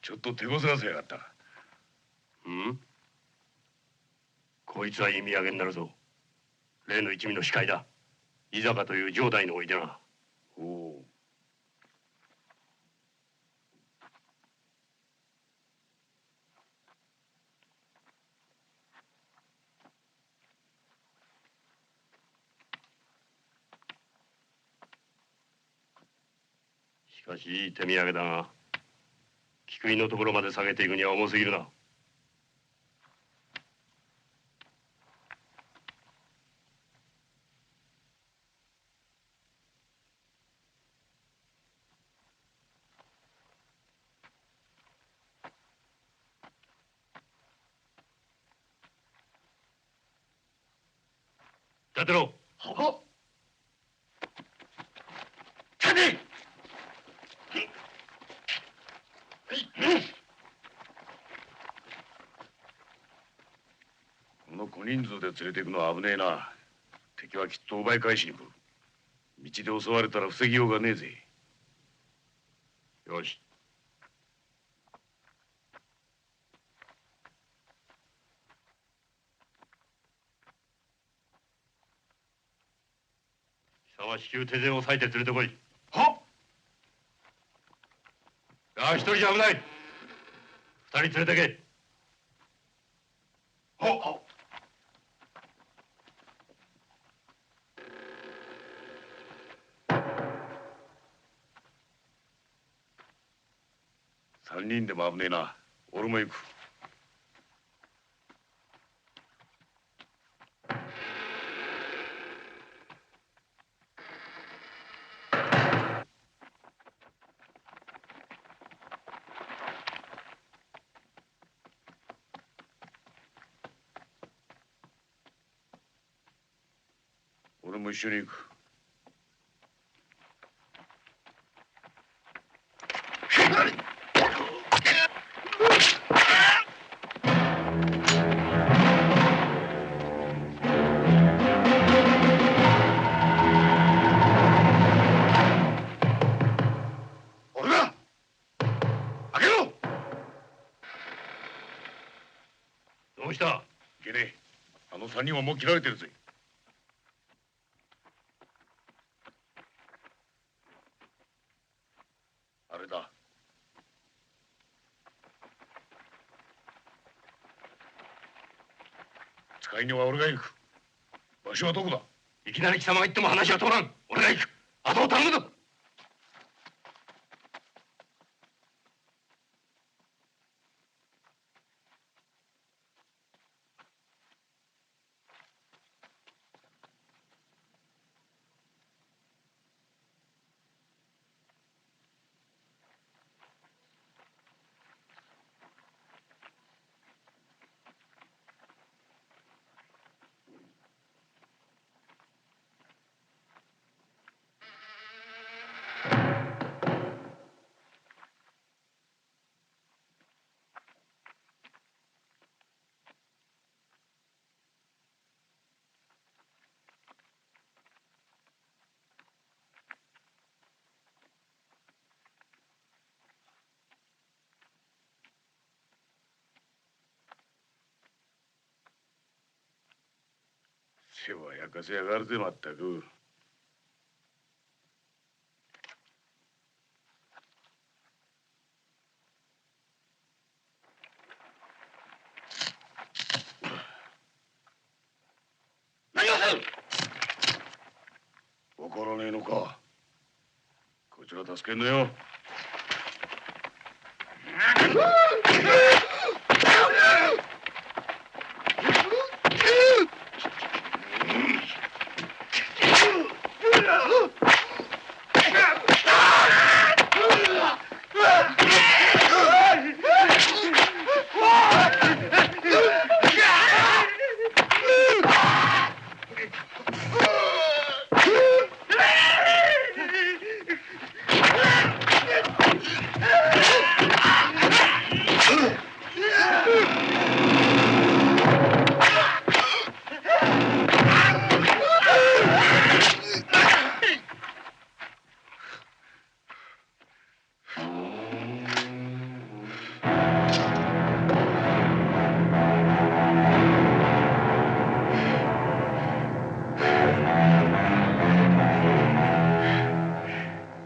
ちょっと手こずらせやがった。うん。こいつは弓上げになるぞ。例の一味の司会だ。伊坂という城代のおいでな。おお。しかしいい手土産だが、菊井のところまで下げていくには重すぎるな。立てろ。はっ。立て。この小人数で連れて行くのは危ねえな。敵はきっと奪い返しに来る。道で襲われたら防ぎようがねえぜ。よし。貴様至急手勢を割いて連れてこい。はっ。ああ、一人じゃ危ない。二人連れてけ。はっ。三人でも危ねえな。俺も行く。俺も一緒に行く。俺だ。開けろ。どうした？いけねえ。あの三人はもう切られてるぜ。あれだ。使いには俺が行く。場所はどこだ？いきなり貴様が言っても話は通らん。俺が行く。後を頼むぞ。世話焼かせやがるぜまったく。何をする。わからねえのか。こいつが助けんのよ。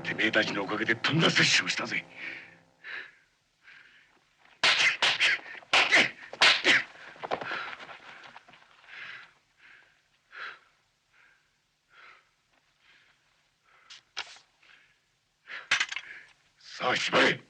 てめえたちのおかげでとんだ接種をしたぜ。さあ縛れ。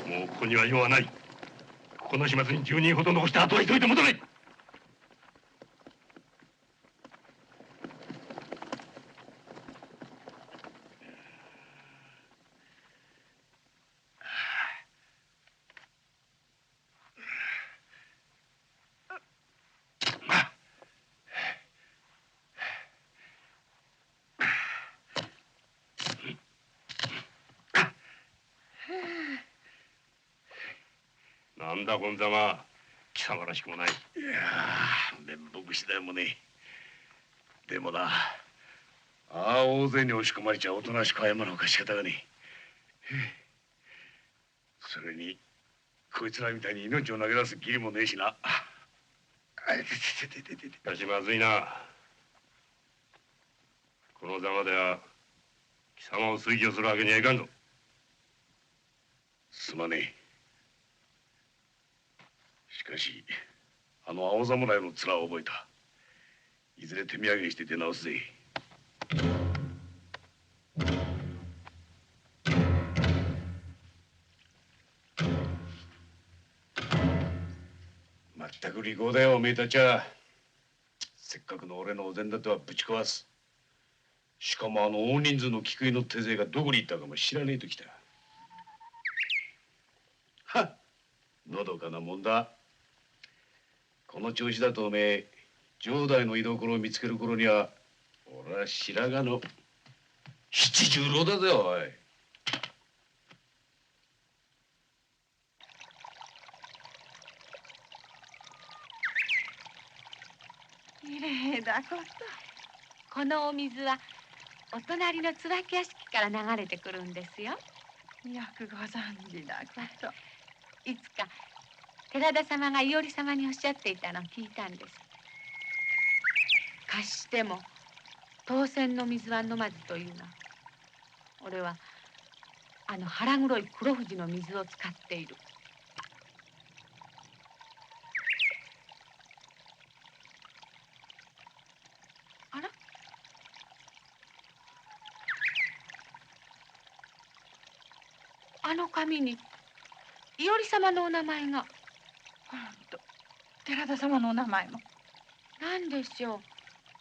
もうここには用はない。ここの始末に10人ほど残してあとは急いで戻れ。なんだゴンザマ、貴様らしくもない。いやー、面目次第もねえ。でもな、ああ大勢に押し込まれちゃおとなしく謝るのか仕方がねえ。それにこいつらみたいに命を投げ出す義理もねえしな。しかしまずいな。このざまでは貴様を推挙するわけにはいかんぞ。すまねえ。しかしあの青侍の面を覚えた。いずれ手土産にして出直すぜ。まったく利口だよおめえたちは。せっかくの俺のお膳立てはぶち壊す。しかもあの大人数の菊井の手勢がどこに行ったかも知らねえときた。はっ、のどかなもんだ。この調子だとおめえ城代の居所を見つける頃には俺は白髪の七十郎だぜおい。きれいだこと。このお水はお隣の椿屋敷から流れてくるんですよ。よくご存知だこと。いつか寺田様が伊織様におっしゃっていたのを聞いたんです。貸しても当選の水は飲まずというの。俺はあの腹黒い黒富士の水を使っている。あら、あの紙に伊織様のお名前が。ほんと、寺田様のお名前も。何でしょう、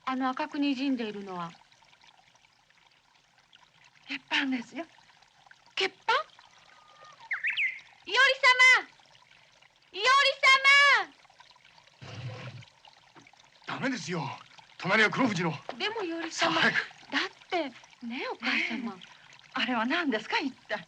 あの赤くにじんでいるのは。鉄板ですよ。血板？伊織様、伊織様。頼メですよ。隣は黒富士の。でもより様、だってねえお母様、あれは何ですか一体。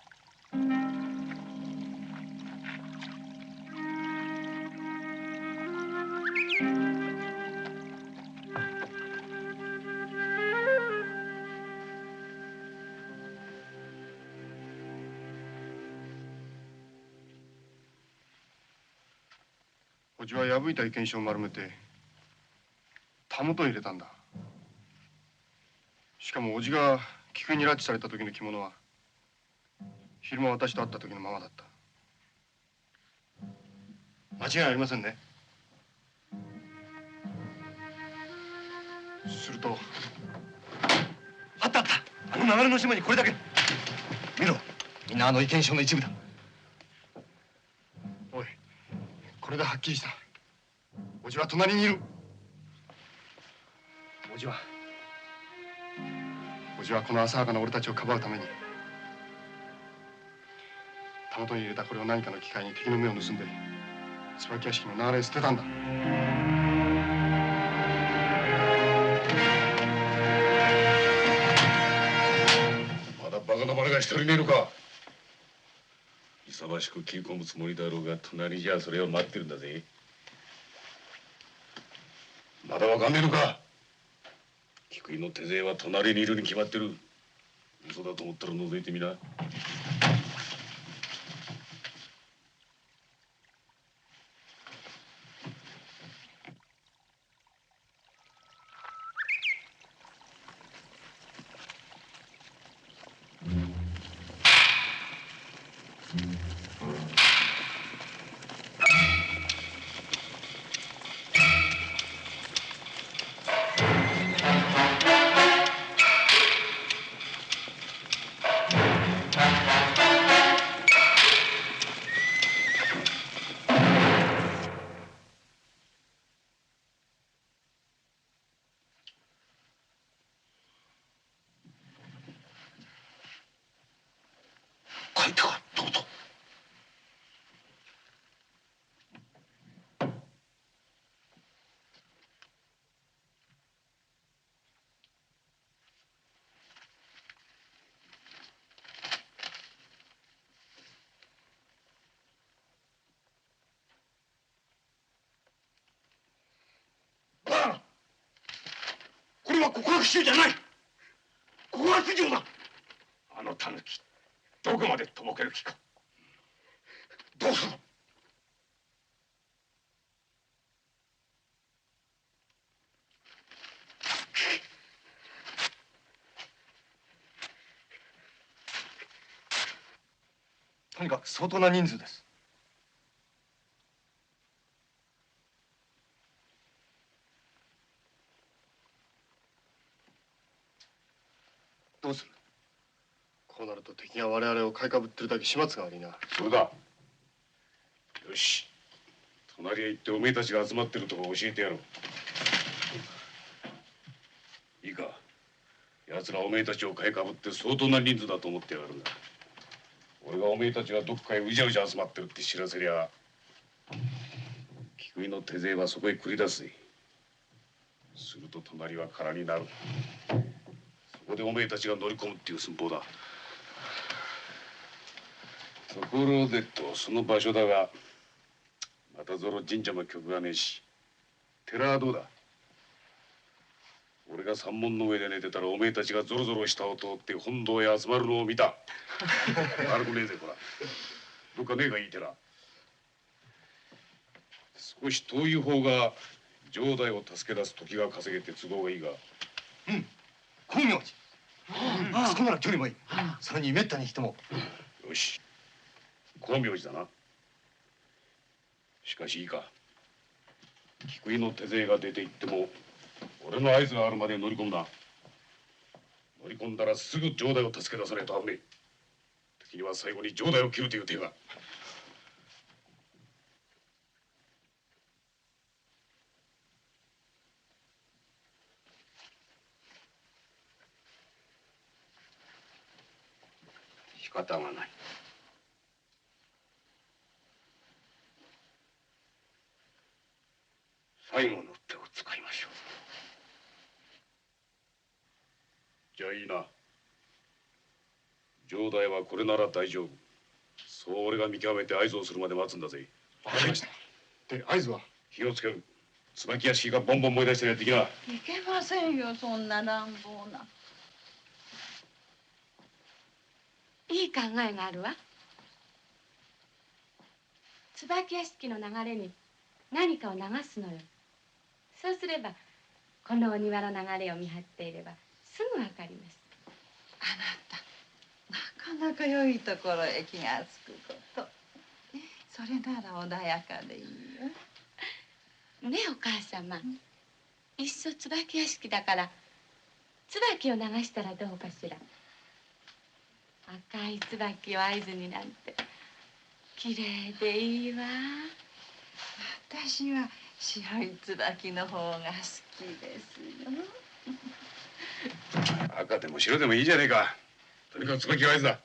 おじは破いた意見書を丸めてたもとに入れたんだ。しかもおじが菊井に拉致された時の着物は昼間私と会った時のままだった。間違いありませんね。するとあったあった、あの流れの島にこれだけ。見ろ、みんなあの意見書の一部だ。おい、これではっきりした。おじは隣にいる。おじはこの浅はかな俺たちをかばうためにたもとに入れたこれを何かの機会に敵の目を盗んで椿屋敷の流れへ捨てたんだ。まだバカなまねが一人いねえのか。勇ましく切り込むつもりだろうが隣じゃそれを待ってるんだぜ。まだわかんねえのか。菊井の手勢は隣にいるに決まってる。嘘だと思ったら覗いてみな。書いたか、どうぞ。これは極楽衆じゃない。極楽城だ。あのタヌキどこまでとぼける気か。どうする。とにかく相当な人数です。どうする。こうなると敵が我々を買いかぶってるだけ始末が悪いな。そうだ。よし、隣へ行っておめえたちが集まってるとこ教えてやろう。いいか、奴らおめえたちを買いかぶって相当な人数だと思ってやがるんだ。俺がおめえたちがどっかへうじゃうじゃ集まってるって知らせりゃ菊井の手勢はそこへ繰り出すぜ。すると隣は空になる。そこでおめえたちが乗り込むっていう寸法だ。ところでその場所だが、またぞろ神社も曲がねえし、寺はどうだ。俺が山門の上で寝てたらおめえたちがぞろぞろ下を通って本堂へ集まるのを見た。悪くねえぜ、ほら。どっかねえかいい寺。少し遠い方が城代を助け出す時が稼げて都合がいいが。光明寺。あそこなら距離もいい。それにめったに人も。よし、光明寺だな。しかしいいか、菊井の手勢が出て行っても俺の合図があるまで乗り込むな。乗り込んだらすぐ城代を助け出さないと危ねえ。敵には最後に城代を切るという手が。仕方がない。最後の手を使いましょう。じゃあいいな。城代はこれなら大丈夫。そう俺が見極めて合図をするまで待つんだぜ。わかりました。で、合図は？火をつける。椿屋敷がボンボン燃え出してやってきな。いけませんよ、そんな乱暴な。いい考えがあるわ。椿屋敷の流れに何かを流すのよ。そうすればこのお庭の流れを見張っていればすぐわかります。あなたなかなか良いところへ気がつくこと。それなら穏やかでいいよ。ねえお母様、いっそ椿屋敷だから椿を流したらどうかしら。赤い椿を合図になんてきれいでいいわ。私は白い椿の方が好きですよ。赤でも白でもいいじゃねえか。とにかく椿が合図だ。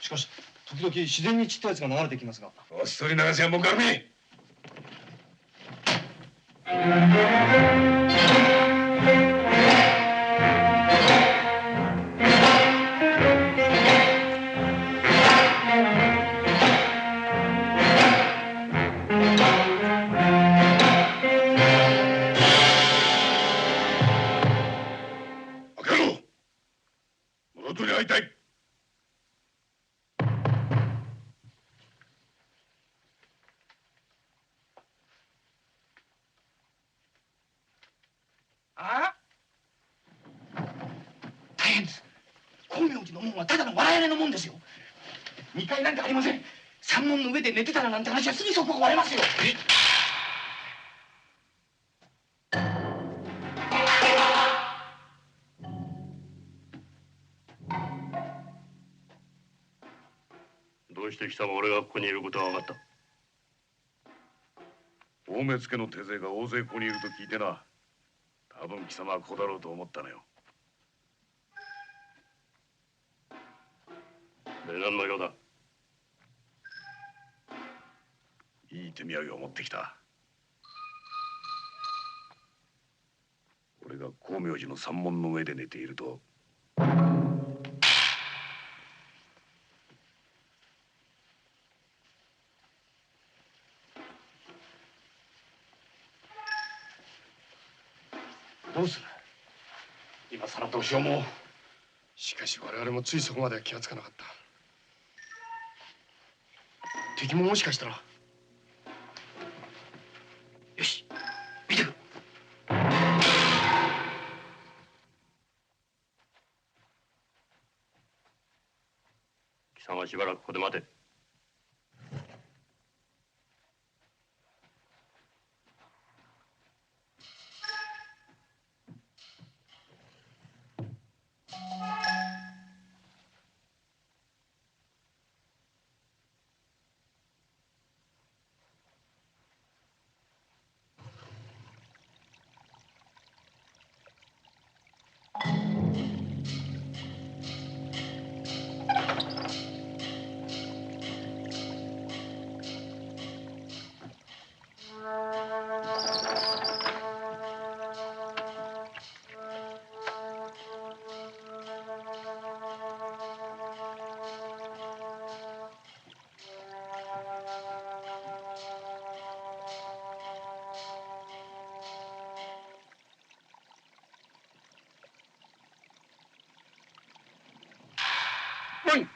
しかし時々自然に散ったやつが流れてきますが。おっそり流せやもんからめ。開けろ。物取り会いたい。ああ、大変です。光明寺の門はただの笑い屋根の門ですよ。2階なんてありません。山門の上で寝てたらなんて話はすぐそこが割れますよ。どうして貴様俺がここにいることは分かった？大目付の手勢が大勢ここにいると聞いてな。多分貴様はここだろうと思ったのよ。で何の用だ？いい手土産を持ってきた。俺が光明寺の山門の上で寝ているとどうする？今さらどうしようも。しかし我々もついそこまでは気がつかなかった。敵ももしかしたら。よし、見てくる。貴様しばらくここで待て。何？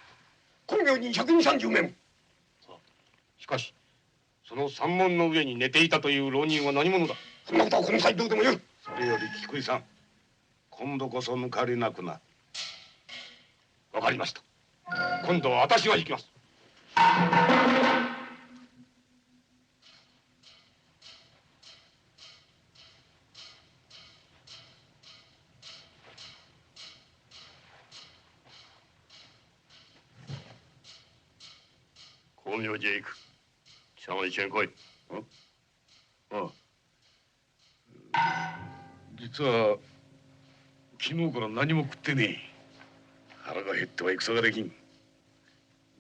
光明に120名も。しかしその山門の上に寝ていたという浪人は何者だ？そんなことはこの際どうでもよい。それより菊井さん、今度こそ抜かれなくな。わかりました。今度は私が行きます。光明寺へ行く。貴様一緒に来い。ああ、実は昨日から何も食ってねえ。腹が減っては戦ができん。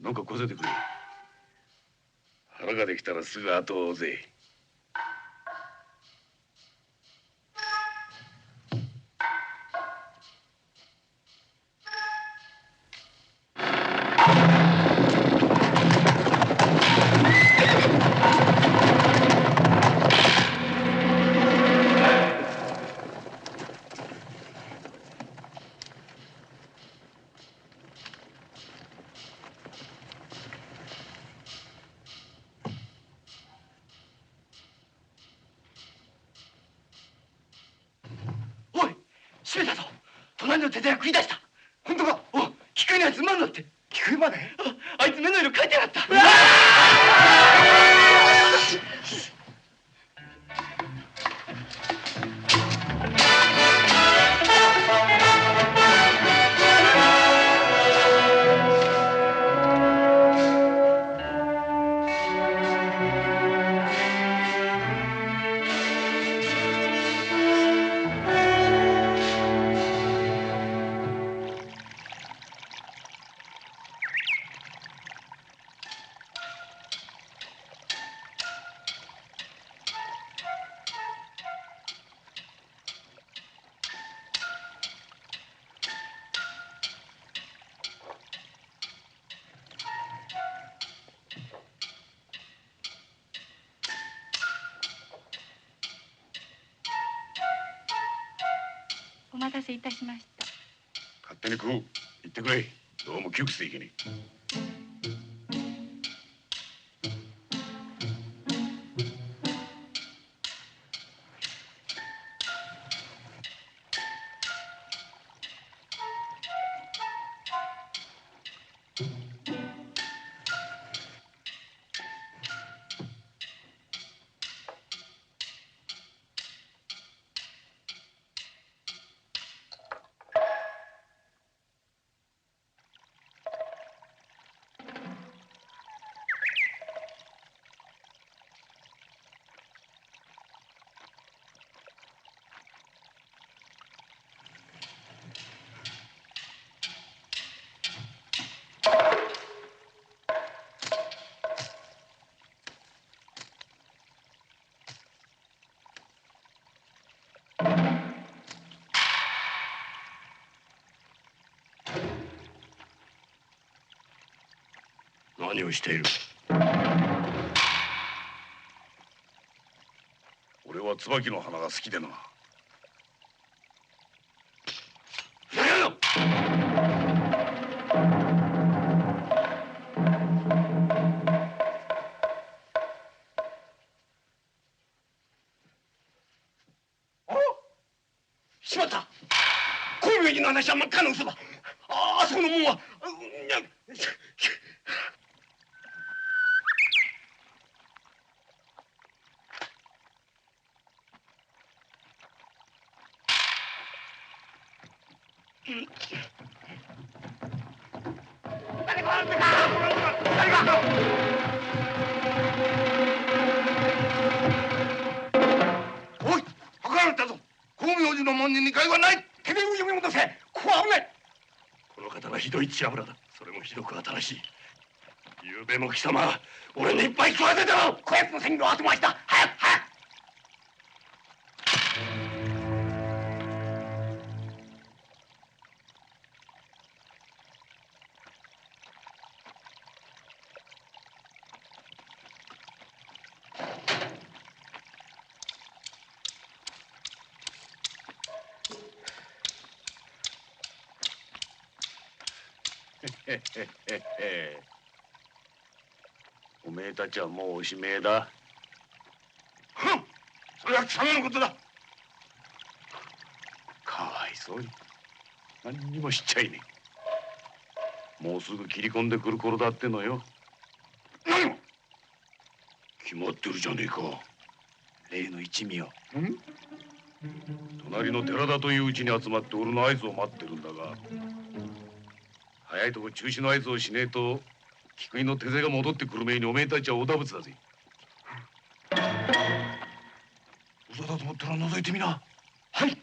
なんかこせてくれ。腹ができたらすぐ後を追うぜ。閉めたぞ。隣の手で繰り出した。本当か？お、菊井のやつ馬に乗って。菊井まで？あいつ目の色変えてやがった。お待たせいたしました。勝手に食う。行ってくれ。どうも窮屈でいけね何をしている？俺は椿の花が好きでな。しまった。孔明寺の話は真っ赤な嘘だ。あそこの門は。誰か悪か？誰か？おい、図られたぞ。光明寺の門に2階はない。てめえを呼び戻せ。ここは危ない。この方がひどい血油だ。それもひどく新しい。ゆうべも貴様、俺にいっぱい食わせてろ。こやつの戦場を後回しだ。早く早く。おめえたちはもうおしめえだ。それは貴様のことだ。かわいそうに。何にも知っちゃいねえ。もうすぐ切り込んでくる頃だってのよ。何を？決まってるじゃねえか。例の一味よ。隣の寺田といううちに集まって俺の合図を待ってるんだが、早いとこ中止の合図をしねえと菊井の手勢が戻ってくる前におめえたちはおだぶつだぜ。嘘だと思ったら覗いてみな。はい。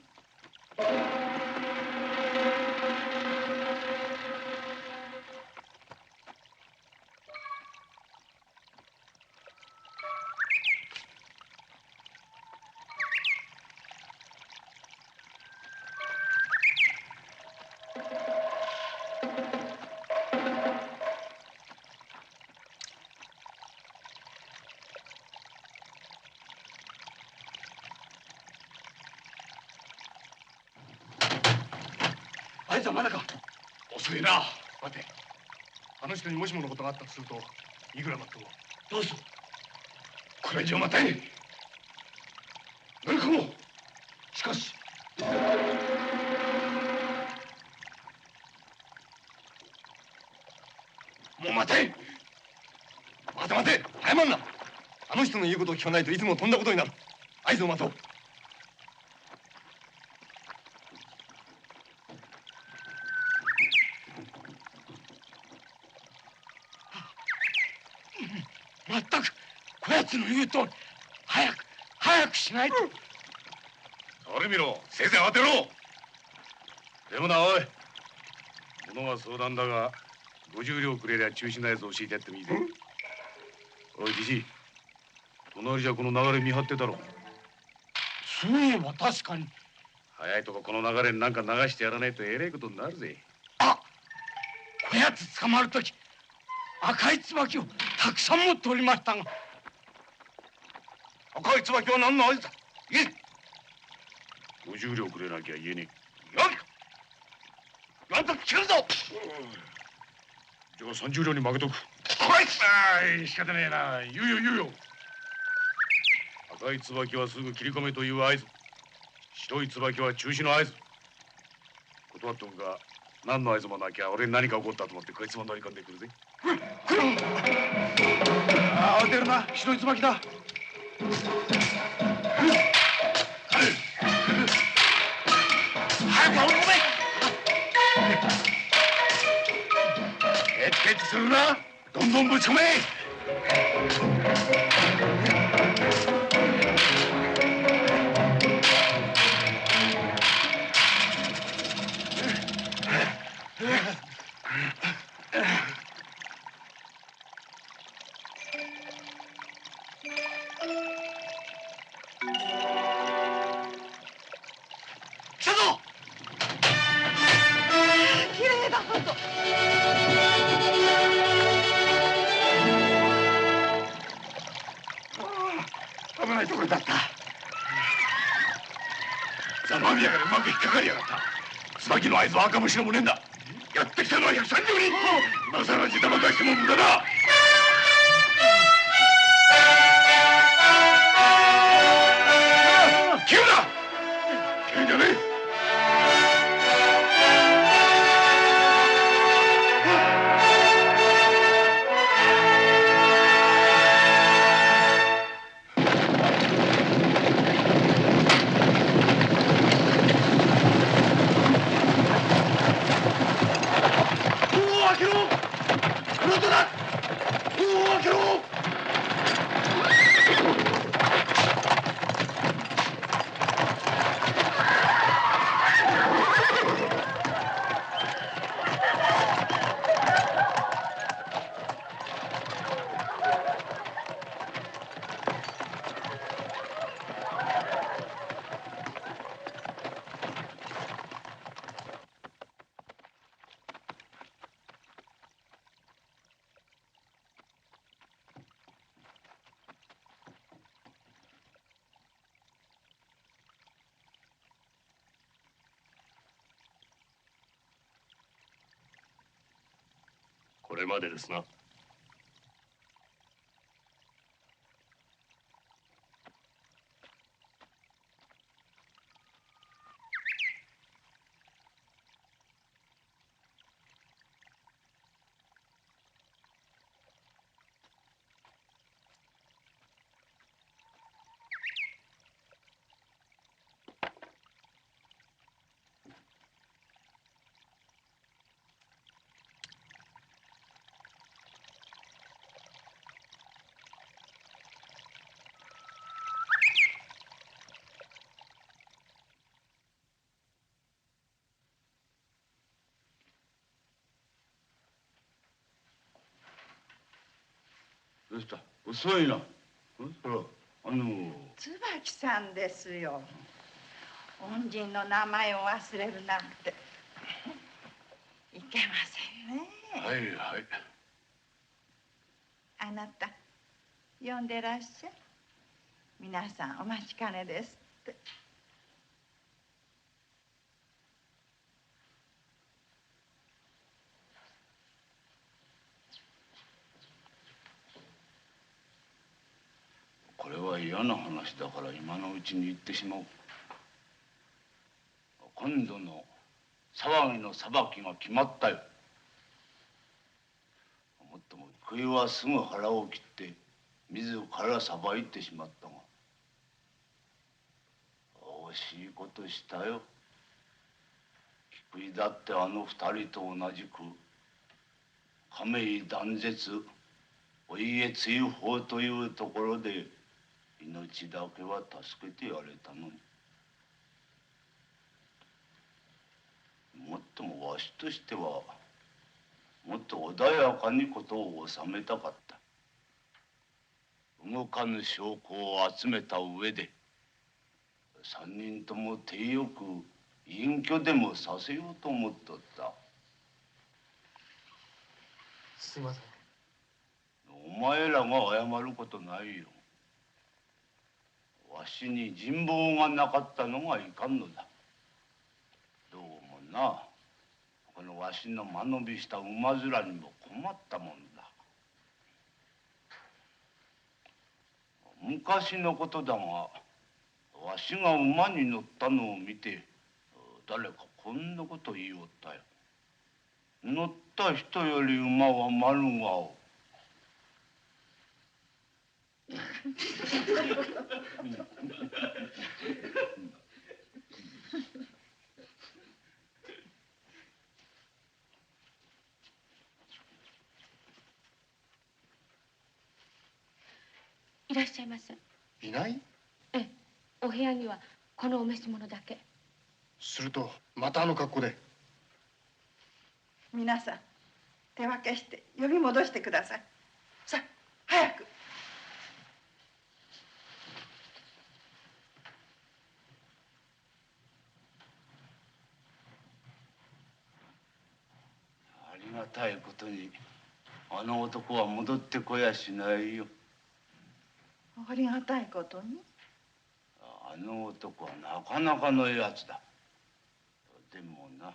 あいつはまだか。遅いな。待て。あの人にもしものことがあったとするといくら待っても。どうする？これ以上待てん。乗り込もう。しかし。もう待て。待て待て、早まんな。あの人の言うことを聞かないといつもとんだことになる。合図を待とう。まったくこやつの言うとおり早くしないと。あれ見ろ、せいぜい当てろ。でもなおい、物は相談だが50両くれりゃ中止なやつを教えてやってもいいぜ。おいじじい、隣じゃこの流れ見張ってたろ。そういえば確かに。早いとここの流れになんか流してやらないとえらいことになるぜ。こやつ捕まるとき赤い椿をたくさん持っておりましたが。赤い椿は何の合図だ。言え。50両くれなきゃ言えねえ。よいか言わんと聞くぞ。じゃあ30両に負けとく。こいつあい、仕方ねえな。言うよ。赤い椿はすぐ切り込めという合図。白い椿は中止の合図。断っとくが、何の合図もなきゃ俺に何か起こったと思ってこいつも乗り込んでくるぜ。ああ、慌てるな。白い椿だ。早く追い込め。ケチするな。どんどんぶち込め。来たぞ。綺麗だほんと。危ないところだった。ざまみやがうまく引っかかりやがった。椿の合図は赤虫の無念だ。やってきたのは130人。今さらジタバタしても無駄だ。切るな。切るんじゃねえ。これまでですな。どうした。遅いな。椿さんですよ。恩人の名前を忘れるなんていけませんね。はいはい。あなた呼んでらっしゃい。皆さんお待ちかねですって。これは嫌な話だから今のうちに言ってしまおう。今度の騒ぎの裁きが決まったよ。菊井はすぐ腹を切って自らさばいてしまったが、惜しいことしたよ。菊井だってあの二人と同じく亀井断絶お家追放というところで命だけは助けてやれたのに。もっともわしとしてはもっと穏やかにことを収めたかった。動かぬ証拠を集めた上で三人とも体よく隠居でもさせようと思っとった。すいません。お前らが謝ることないよ。わしに人望がなかったのがいかんのだ。どうもな、このわしの間延びした馬面にも困ったもんだ。昔のことだが、わしが馬に乗ったのを見て誰かこんなこと言いおったよ。乗った人より馬は丸顔。いらっしゃいませ。いない？ええ、お部屋にはこのお召し物だけ。するとまたあの格好で。皆さん手分けして呼び戻してください。さあ早く。ありがたいことにあの男は戻ってこやしないよ。ありがたいことに。あの男はなかなかのやつだ。でもな、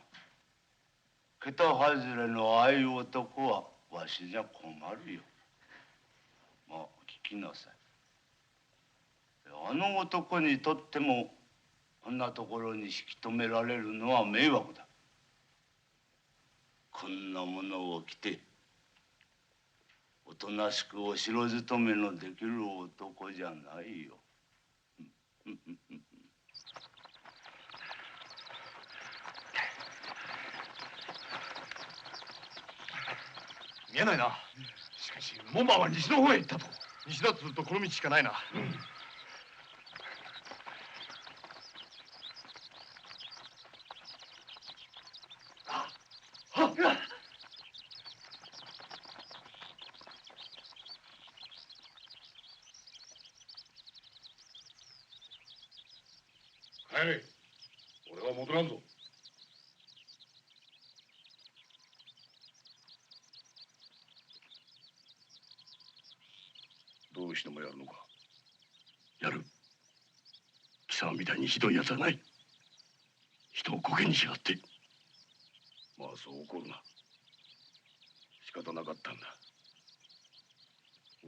桁外れのああいう男はわしじゃ困るよ。まあ聞きなさい。あの男にとってもこんなところに引き止められるのは迷惑だ。こんなものを着ておとなしくお城勤めのできる男じゃないよ。見えないな。しかし門番は西の方へ行ったと。西だとするとこの道しかないな。帰れ。俺は戻らんぞ。どうしてもやるのか。やる。貴様みたいにひどいやつはない。人をコケにしやがって。まあそう怒るな。仕方なかったんだ。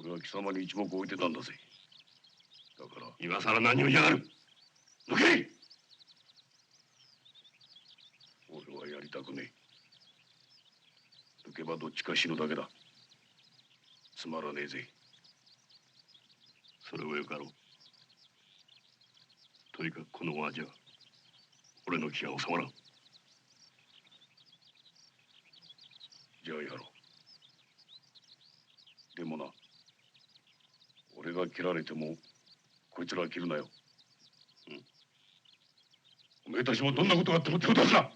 俺は貴様に一目置いてたんだぜ。だから今さら何を言いやがる。抜け。俺はやりたくねえ。抜けばどっちか死ぬだけだ。つまらねえぜ。それをよかろう。とにかくこのままじゃ俺の気が収まらん。じゃあやろう。でもな、俺が切られてもこいつらは切るなよ。おめえたちもどんなことがあっても手を出すな。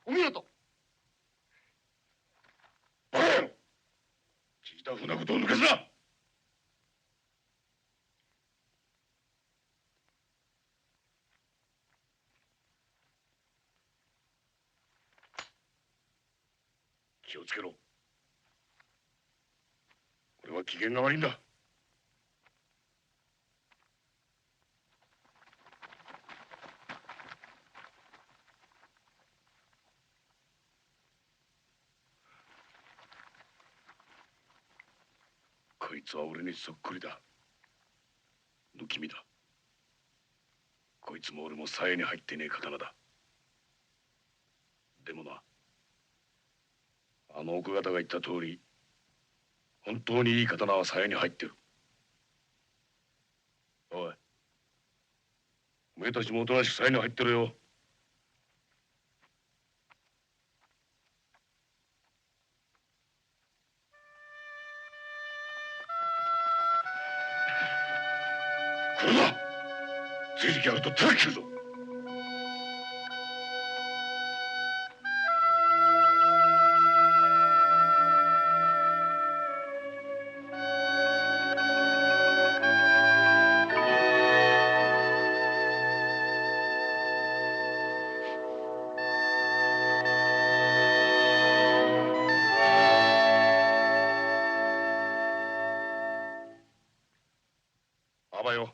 お見事。バカ野郎、聞いたふうなことを抜かすな。気をつけろ。これは機嫌が悪いんだ。こいつは俺にそっくりだ。不気味だ。こいつも俺も鞘に入ってねえ刀だ。でもな、あの奥方が言った通り、本当にいい刀は鞘に入ってる。おい、お前たちもおとなしく鞘に入ってるよ。これだ。ついてきやがると叩き切るぞ。あばよ。